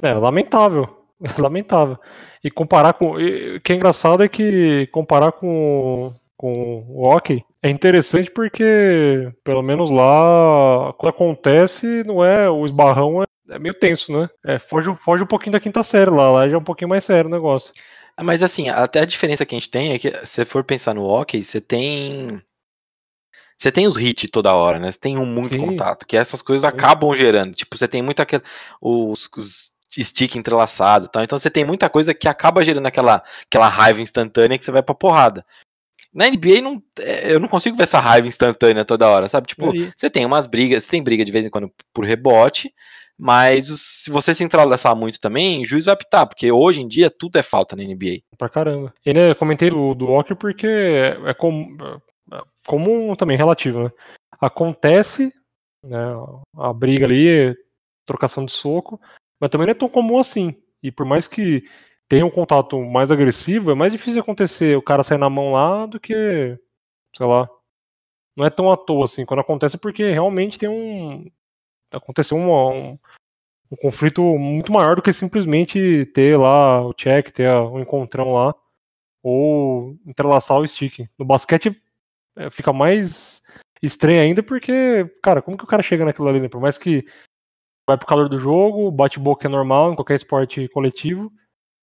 Lamentável. E comparar com... O que é engraçado é que comparar com o hockey é interessante porque, pelo menos lá, quando acontece, não é o esbarrão, é meio tenso, né? Foge um pouquinho da quinta série lá já é um pouquinho mais sério o negócio.
Mas assim, até a diferença que a gente tem é que, se você for pensar no hockey, você tem os hits toda hora, né? Você tem muito contato, que essas coisas acabam gerando. Tipo, você tem muito os stick entrelaçado e tal. Então você tem muita coisa que acaba gerando aquela raiva instantânea que você vai pra porrada. Na NBA, eu não consigo ver essa raiva instantânea toda hora, sabe? Tipo, você tem umas brigas, você tem briga de vez em quando por rebote, mas se você se entrelaçar muito também, o juiz vai apitar, porque hoje em dia tudo é falta na NBA.
Pra caramba. E né, eu comentei do hockey porque é comum também, relativo, né? Acontece, né, a briga ali, trocação de soco, mas também não é tão comum assim. E por mais que tenha um contato mais agressivo, é mais difícil acontecer o cara sair na mão lá do que, sei lá, não é tão à toa assim. Quando acontece é porque realmente aconteceu um conflito muito maior do que simplesmente ter lá o check, ter o encontrão lá, ou entrelaçar o stick. No basquete fica mais estranho ainda porque, cara, como que o cara chega naquilo ali, né? Por mais que vai pro calor do jogo, bate-boca é normal em qualquer esporte coletivo,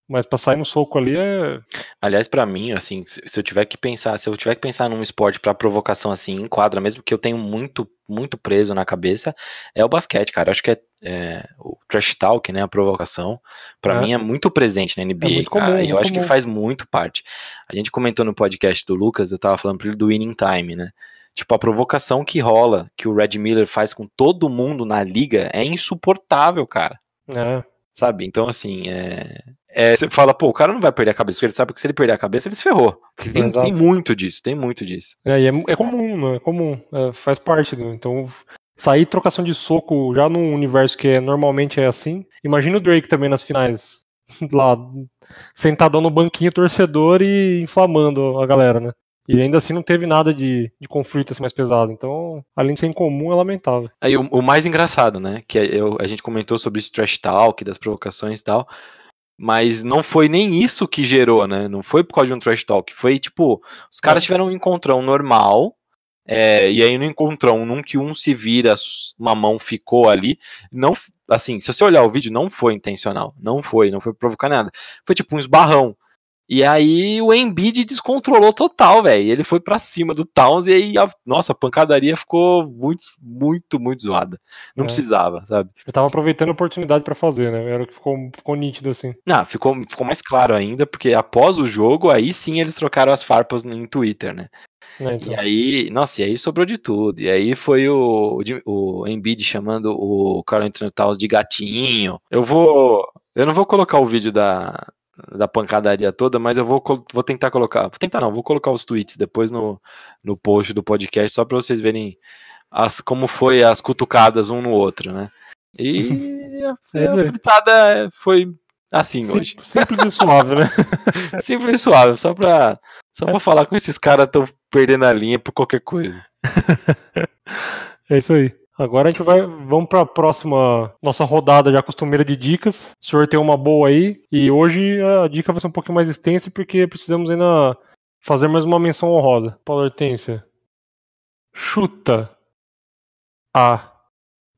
Mas pra sair no soco ali é...
Aliás, pra mim, assim, se eu tiver que pensar num esporte pra provocação assim, em quadra mesmo, que eu tenho muito, muito preso na cabeça, é o basquete, cara. Eu acho que é o trash talk, né, a provocação, pra mim é muito presente na NBA,
muito
cara.
comum,
E eu
muito
acho que
comum.
faz muito parte. A gente comentou no podcast do Lucas, eu tava falando pra ele do Winning Time, né? Tipo, a provocação que rola, que o Red Miller faz com todo mundo na liga, é insuportável, cara.
É.
Sabe? Então, assim, você fala, pô, o cara não vai perder a cabeça, porque ele sabe que se ele perder a cabeça, ele se ferrou. Tem muito disso, tem muito disso.
E é comum, né? É comum. Faz parte. Né? Então, sair trocação de soco já num universo que normalmente é assim. Imagina o Drake também nas finais. Lá, sentadão no banquinho, torcedor e inflamando a galera, né? E ainda assim não teve nada de conflito assim mais pesado. Então, além de ser incomum, é lamentável.
Aí o mais engraçado, né? Que a gente comentou sobre esse trash talk, das provocações e tal. Mas não foi nem isso que gerou, né? Não foi por causa de um trash talk. Foi tipo, os caras tiveram um encontrão normal. E aí no encontrão, num que um se vira, uma mão ficou ali. Não, assim, se você olhar o vídeo, não foi intencional. Não foi provocar nada. Foi tipo um esbarrão. E aí o Embiid descontrolou total, velho. Ele foi pra cima do Towns e aí, nossa, a pancadaria ficou muito, muito, muito zoada. Não precisava, sabe?
Eu tava aproveitando a oportunidade pra fazer, né? Era o que ficou nítido, assim.
Não, ficou mais claro ainda, porque após o jogo, aí sim eles trocaram as farpas em Twitter, né?
Então.
E aí, nossa, e aí sobrou de tudo. E aí foi o Embiid chamando o Karl Anthony Towns de gatinho. Eu não vou colocar o vídeo da pancadaria toda, mas eu vou tentar colocar. Vou tentar não, vou colocar os tweets depois no post do podcast, só pra vocês verem como foi as cutucadas um no outro, né? E a fritada foi assim hoje.
Simples e suave, né?
Simples e suave, só pra falar com esses caras tão perdendo a linha por qualquer coisa.
É isso aí. Agora vamos para a próxima, nossa rodada já costumeira de dicas. O senhor tem uma boa aí. E hoje a dica vai ser um pouquinho mais extensa, porque precisamos ainda fazer mais uma menção honrosa. Paulo Hortência, chuta a...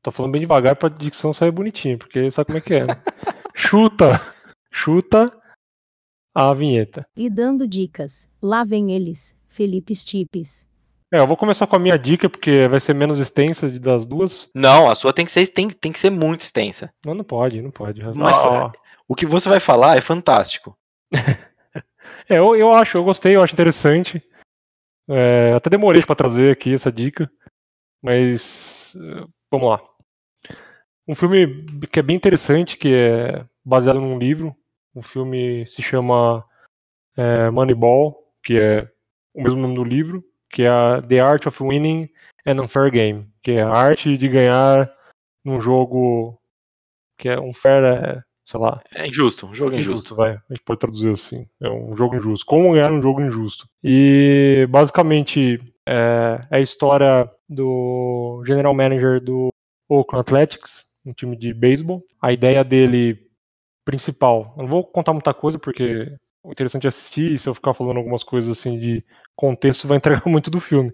Tô falando bem devagar pra dicção sair bonitinha, porque sabe como é que é, né? Chuta a vinheta.
E dando dicas, lá vem eles, Felipe Stipes.
Eu vou começar com a minha dica, porque vai ser menos extensa das duas.
Não, a sua tem que ser muito extensa.
Não pode.
Mas o que você vai falar é fantástico.
Eu gostei, eu acho interessante. Até demorei pra trazer aqui essa dica. Mas vamos lá. Um filme que é bem interessante, que é baseado num livro. O filme se chama Moneyball, que é o mesmo nome do livro, que é The Art of Winning an Unfair Game, que é a arte de ganhar num jogo que é unfair, sei lá.
É injusto, um jogo injusto.
Vai. A gente pode traduzir assim. É um jogo injusto. Como ganhar um jogo injusto. E basicamente é a história do general manager do Oakland Athletics, um time de beisebol. A ideia dele principal, eu não vou contar muita coisa porque o interessante é assistir, e se eu ficar falando algumas coisas assim de contexto vai entregar muito do filme.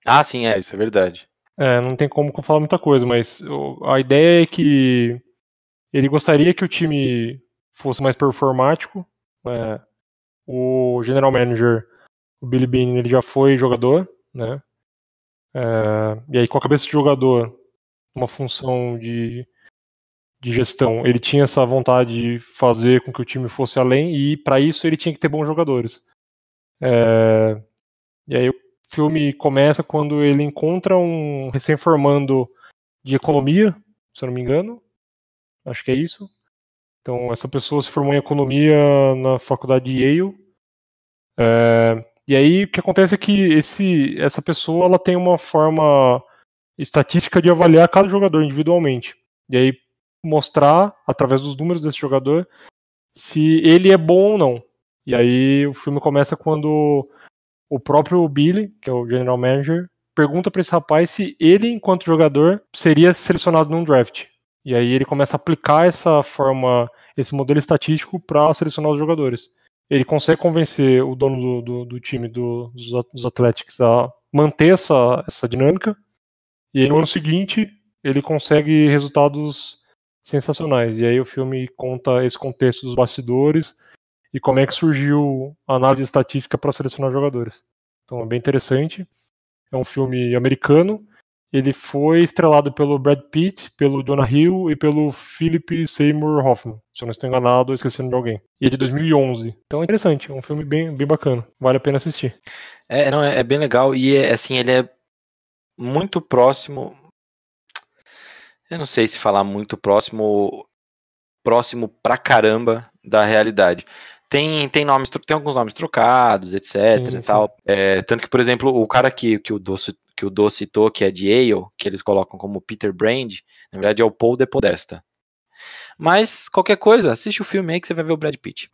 Ah, sim, isso é verdade.
Não tem como eu falar muita coisa, mas a ideia é que ele gostaria que o time fosse mais performático. O general manager, o Billy Beane, ele já foi jogador, né? E aí com a cabeça de jogador, uma função de gestão, ele tinha essa vontade de fazer com que o time fosse além, e para isso ele tinha que ter bons jogadores. E aí o filme começa quando ele encontra um recém-formando de economia, se eu não me engano, acho que é isso. Então essa pessoa se formou em economia na faculdade de Yale. E aí o que acontece é que essa pessoa ela tem uma forma estatística de avaliar cada jogador individualmente. E aí mostrar, através dos números desse jogador, se ele é bom ou não. E aí o filme começa quando o próprio Billy, que é o general manager, pergunta para esse rapaz se ele, enquanto jogador, seria selecionado num draft. E aí ele começa a aplicar essa forma, esse modelo estatístico para selecionar os jogadores. Ele consegue convencer o dono do time dos Athletics a manter essa dinâmica. E aí no ano seguinte ele consegue resultados sensacionais. E aí o filme conta esse contexto dos bastidores e como é que surgiu a análise estatística para selecionar jogadores. Então é bem interessante. É um filme americano. Ele foi estrelado pelo Brad Pitt, pelo Jonah Hill e pelo Philip Seymour Hoffman. Se eu não estou enganado, ou esquecendo de alguém. E é de 2011. Então é interessante, é um filme bem bacana. Vale a pena assistir.
É bem legal e assim, ele é muito próximo. Eu não sei se falar muito próximo pra caramba da realidade. Tem alguns nomes trocados, etc.
Sim,
e tal. Tanto que, por exemplo, o cara que o Dô citou, que é de Yale, que eles colocam como Peter Brand, na verdade é o Paul de Podesta. Mas, qualquer coisa, assiste o filme aí que você vai ver o Brad Pitt.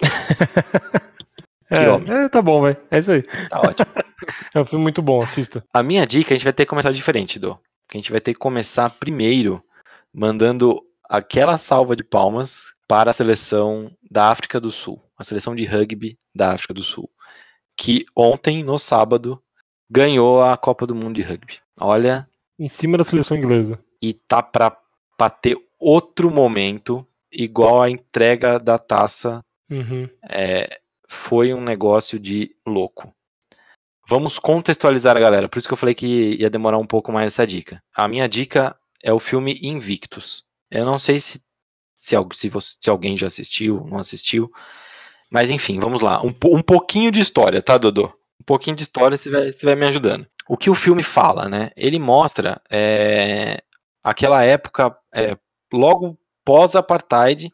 Tá bom, velho. É isso aí.
Tá ótimo.
É um filme muito bom, assista.
A minha dica, a gente vai ter que começar diferente, Dô. A gente vai ter que começar primeiro mandando aquela salva de palmas para a seleção da África do Sul, a seleção de rugby da África do Sul, que ontem, no sábado, ganhou a Copa do Mundo de Rugby. Olha...
Em cima da seleção inglesa.
E tá pra ter outro momento, igual a entrega da taça.
Uhum.
Foi um negócio de louco. Vamos contextualizar a galera, por isso que eu falei que ia demorar um pouco mais essa dica. A minha dica é o filme Invictus. Eu não sei se alguém já assistiu, não assistiu, mas enfim, vamos lá. Um pouquinho de história, tá, Dodô? Um pouquinho de história, você vai me ajudando. O que o filme fala, né? Ele mostra aquela época logo pós-apartheid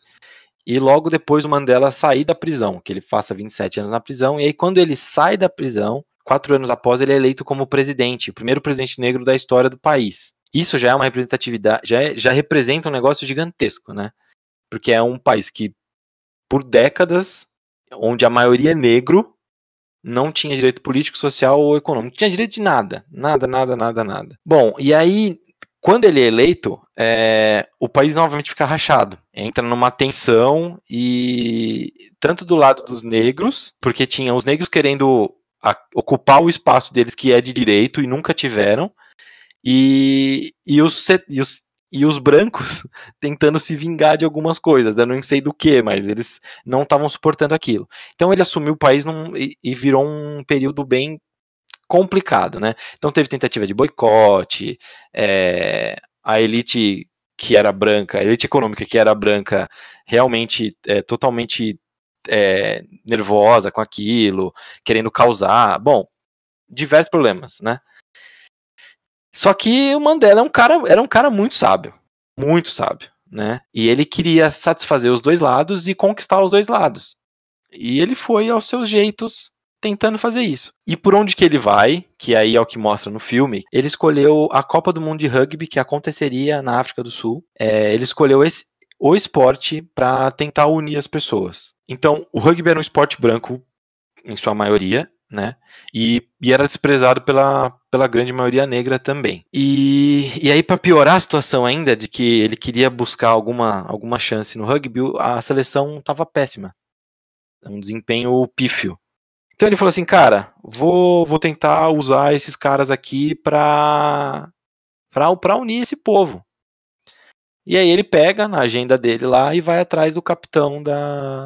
e logo depois o Mandela sair da prisão, que ele passa 27 anos na prisão, e aí quando ele sai da prisão, 4 anos após, ele é eleito como presidente, o primeiro presidente negro da história do país. Isso já é uma representatividade, já representa um negócio gigantesco, né? Porque é um país que, por décadas, onde a maioria é negro, não tinha direito político, social ou econômico. Não tinha direito de nada. Nada. Bom, e aí, quando ele é eleito, o país novamente fica rachado. Entra numa tensão, e tanto do lado dos negros, porque tinha os negros querendo ocupar o espaço deles que é de direito e nunca tiveram, e os brancos tentando se vingar de algumas coisas, eu não sei do que, mas eles não estavam suportando aquilo. Então ele assumiu o país e virou um período bem complicado, né? Então teve tentativa de boicote, a elite que era branca, a elite econômica que era branca, realmente totalmente nervosa com aquilo, querendo causar, bom, diversos problemas, né? Só que o Mandela era um cara muito sábio, né? E ele queria satisfazer os dois lados e conquistar os dois lados. E ele foi aos seus jeitos tentando fazer isso. E por onde que ele vai, que aí é o que mostra no filme, ele escolheu a Copa do Mundo de Rugby, que aconteceria na África do Sul. Ele escolheu o esporte para tentar unir as pessoas. Então, o rugby era um esporte branco, em sua maioria, né? E era desprezado pela grande maioria negra também. E aí, para piorar a situação ainda, de que ele queria buscar alguma chance no rugby, a seleção estava péssima. Um desempenho pífio. Então ele falou assim, cara, vou tentar usar esses caras aqui para unir esse povo. E aí ele pega na agenda dele lá e vai atrás do capitão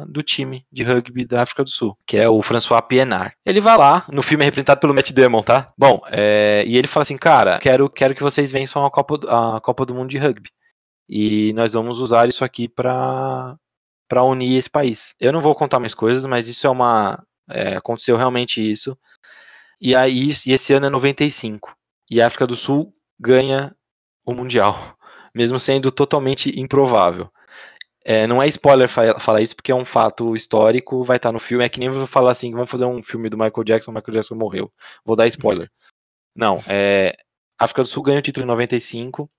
do time de rugby da África do Sul, que é o François Pienaar. Ele vai lá, no filme é representado pelo Matt Damon, tá? Bom, e ele fala assim, cara, quero que vocês vençam a Copa do Mundo de Rugby. E nós vamos usar isso aqui para unir esse país. Eu não vou contar mais coisas, mas isso aconteceu realmente isso. E esse ano é 95. E a África do Sul ganha o Mundial, mesmo sendo totalmente improvável. Não é spoiler falar isso, porque é um fato histórico, vai estar no filme. É que nem eu falar assim, vamos fazer um filme do Michael Jackson morreu. Vou dar spoiler. Não, a África do Sul ganha o título em 95,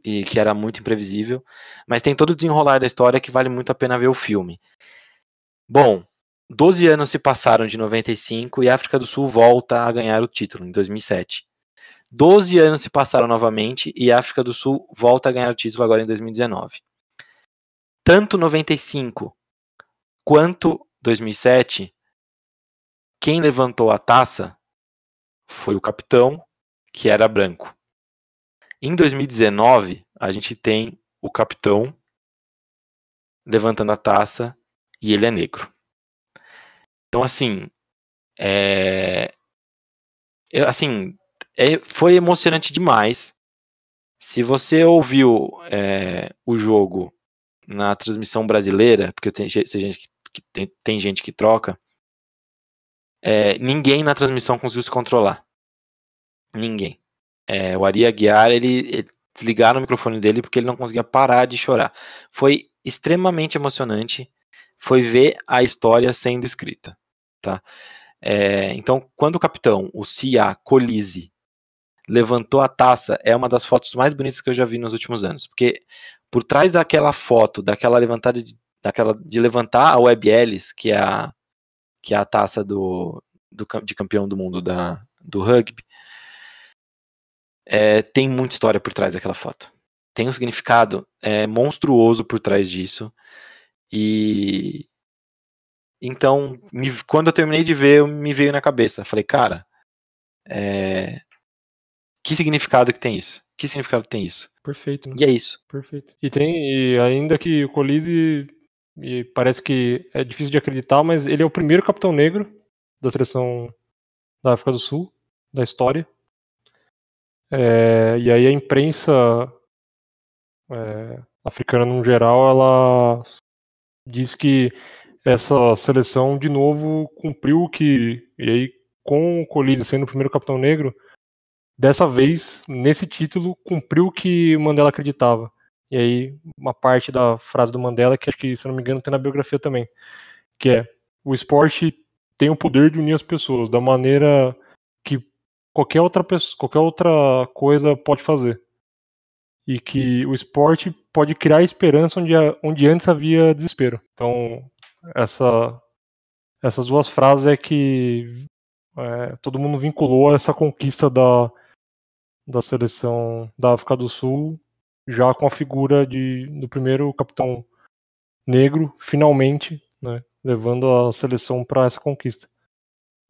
e que era muito imprevisível, mas tem todo o desenrolar da história que vale muito a pena ver o filme. Bom, 12 anos se passaram de 95 e a África do Sul volta a ganhar o título em 2007. 12 anos se passaram novamente e a África do Sul volta a ganhar o título agora em 2019. Tanto 95 quanto 2007, quem levantou a taça foi o capitão, que era branco. Em 2019, a gente tem o capitão levantando a taça e ele é negro. Então, assim, foi emocionante demais. Se você ouviu o jogo na transmissão brasileira, porque tem gente que troca, ninguém na transmissão conseguiu se controlar. Ninguém. O Ari Aguiar, ele desligaram o microfone dele porque ele não conseguia parar de chorar. Foi extremamente emocionante. Foi ver a história sendo escrita. Tá? Então, quando o capitão, o Cia Colise, levantou a taça, é uma das fotos mais bonitas que eu já vi nos últimos anos. Porque por trás daquela foto, daquela levantada de levantar a Webb Ellis, que é a taça de campeão do mundo do rugby, tem muita história por trás daquela foto. Tem um significado monstruoso por trás disso. E então, quando eu terminei de ver, me veio na cabeça. Falei, cara, que significado que tem isso? Que significado que tem isso?
Perfeito. Né?
E é isso.
Perfeito. E ainda que o Colise, parece que é difícil de acreditar, mas ele é o primeiro capitão negro da seleção da África do Sul, da história. E aí a imprensa africana no geral, ela diz que essa seleção de novo cumpriu o que, e aí com o Colise sendo o primeiro capitão negro, dessa vez, nesse título, cumpriu o que Mandela acreditava. E aí, uma parte da frase do Mandela, que acho que, se eu não me engano, tem na biografia também, que é: o esporte tem o poder de unir as pessoas da maneira que qualquer outra coisa pode fazer. E que o esporte pode criar esperança onde antes havia desespero. Então, essas duas frases é que todo mundo vinculou a essa conquista da seleção da África do Sul, já com a figura do primeiro capitão negro, finalmente, né, levando a seleção para essa conquista.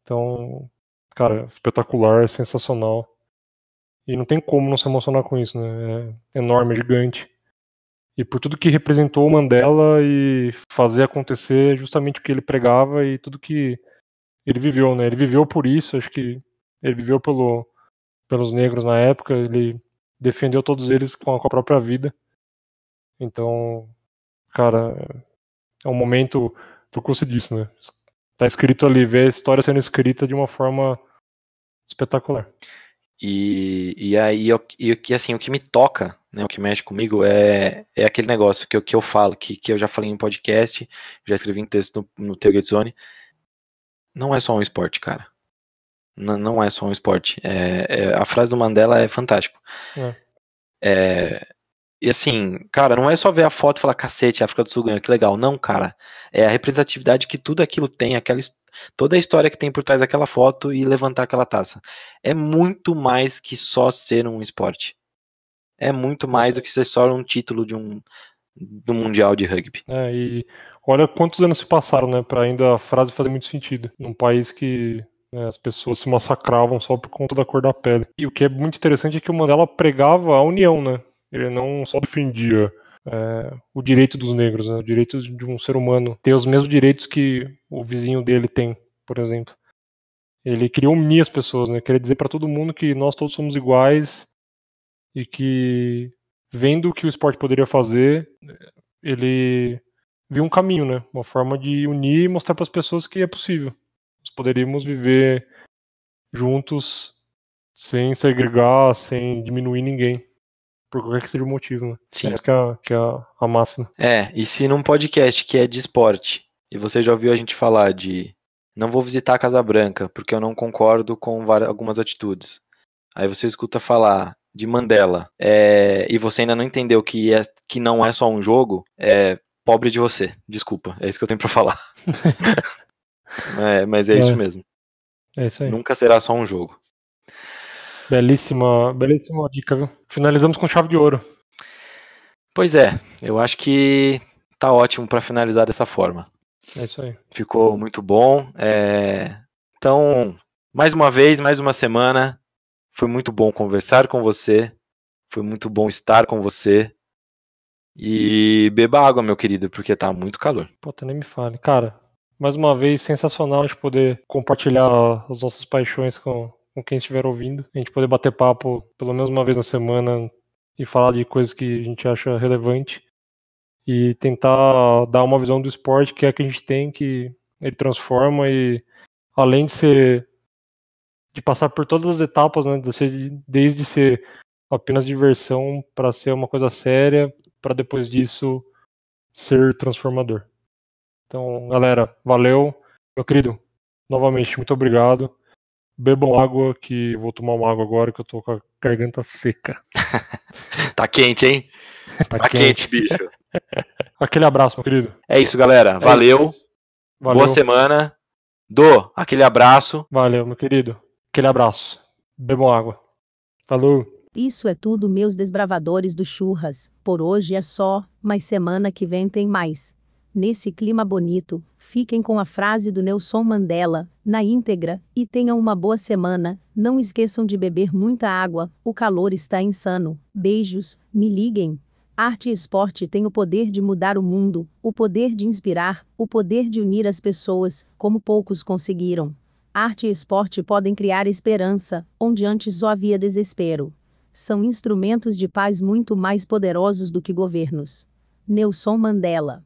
Então, cara, espetacular, sensacional. E não tem como não se emocionar com isso, né? É enorme, é gigante. E por tudo que representou o Mandela e fazer acontecer justamente o que ele pregava e tudo que ele viveu, né? Ele viveu por isso, acho que ele viveu pelos negros na época, ele defendeu todos eles com a própria vida. Então, cara, é um momento, foi o que você disse, né? Tá escrito ali, ver a história sendo escrita de uma forma espetacular.
E aí, assim, o que me toca, né, o que mexe comigo é aquele negócio que eu falo, que eu já falei em podcast, já escrevi em texto no Tailgate Zone. Não é só um esporte, cara. Não é só um esporte. A frase do Mandela é fantástico. E assim, cara, não é só ver a foto e falar, cacete, a África do Sul ganhou, que legal. Não, cara. É a representatividade que tudo aquilo tem, toda a história que tem por trás daquela foto e levantar aquela taça. É muito mais que só ser um esporte. É muito mais do que ser só um título do Mundial de Rugby.
E olha quantos anos se passaram, né, pra ainda a frase fazer muito sentido. Num país que as pessoas se massacravam só por conta da cor da pele. E o que é muito interessante é que o Mandela pregava a união, né? Ele não só defendia o direito dos negros, né? O direito de um ser humano ter os mesmos direitos que o vizinho dele tem, por exemplo. Ele queria unir as pessoas, né? Queria dizer para todo mundo que nós todos somos iguais e que, vendo o que o esporte poderia fazer, ele viu um caminho, né? Uma forma de unir e mostrar para as pessoas que é possível. Nós poderíamos viver juntos sem segregar, sem diminuir ninguém, por qualquer que seja o motivo, né?
Sim.
Essa que é a máxima.
E se num podcast que é de esporte, e você já ouviu a gente falar de não vou visitar a Casa Branca, porque eu não concordo com algumas atitudes. Aí você escuta falar de Mandela, e você ainda não entendeu que não é só um jogo, pobre de você, desculpa, é isso que eu tenho pra falar. Mas é isso mesmo.
É isso aí.
Nunca será só um jogo.
Belíssima dica, viu? Finalizamos com chave de ouro.
Pois é, eu acho que tá ótimo pra finalizar dessa forma.
É isso aí.
Ficou muito bom. Então, mais uma vez, mais uma semana. Foi muito bom conversar com você. Foi muito bom estar com você. E beba água, meu querido, porque tá muito calor.
Puta, nem me fale. Cara, mais uma vez, sensacional a gente poder compartilhar as nossas paixões com quem estiver ouvindo. A gente poder bater papo pelo menos uma vez na semana e falar de coisas que a gente acha relevante. E tentar dar uma visão do esporte que é a que a gente tem, que ele transforma e além de passar por todas as etapas, né, desde ser apenas diversão para ser uma coisa séria, para depois disso ser transformador. Então, galera, valeu. Meu querido, novamente, muito obrigado. Bebam água, que eu vou tomar uma água agora que eu tô com a garganta seca.
Tá quente, hein?
Tá
quente, bicho.
Aquele abraço, meu querido.
É isso, galera. Valeu. Boa semana. Aquele abraço.
Valeu, meu querido. Aquele abraço. Bebam água. Falou.
Isso é tudo, meus desbravadores do churras. Por hoje é só, mas semana que vem tem mais. Nesse clima bonito, fiquem com a frase do Nelson Mandela, na íntegra, e tenham uma boa semana. Não esqueçam de beber muita água, o calor está insano. Beijos, me liguem. Arte e esporte têm o poder de mudar o mundo, o poder de inspirar, o poder de unir as pessoas, como poucos conseguiram. Arte e esporte podem criar esperança, onde antes só havia desespero. São instrumentos de paz muito mais poderosos do que governos. Nelson Mandela.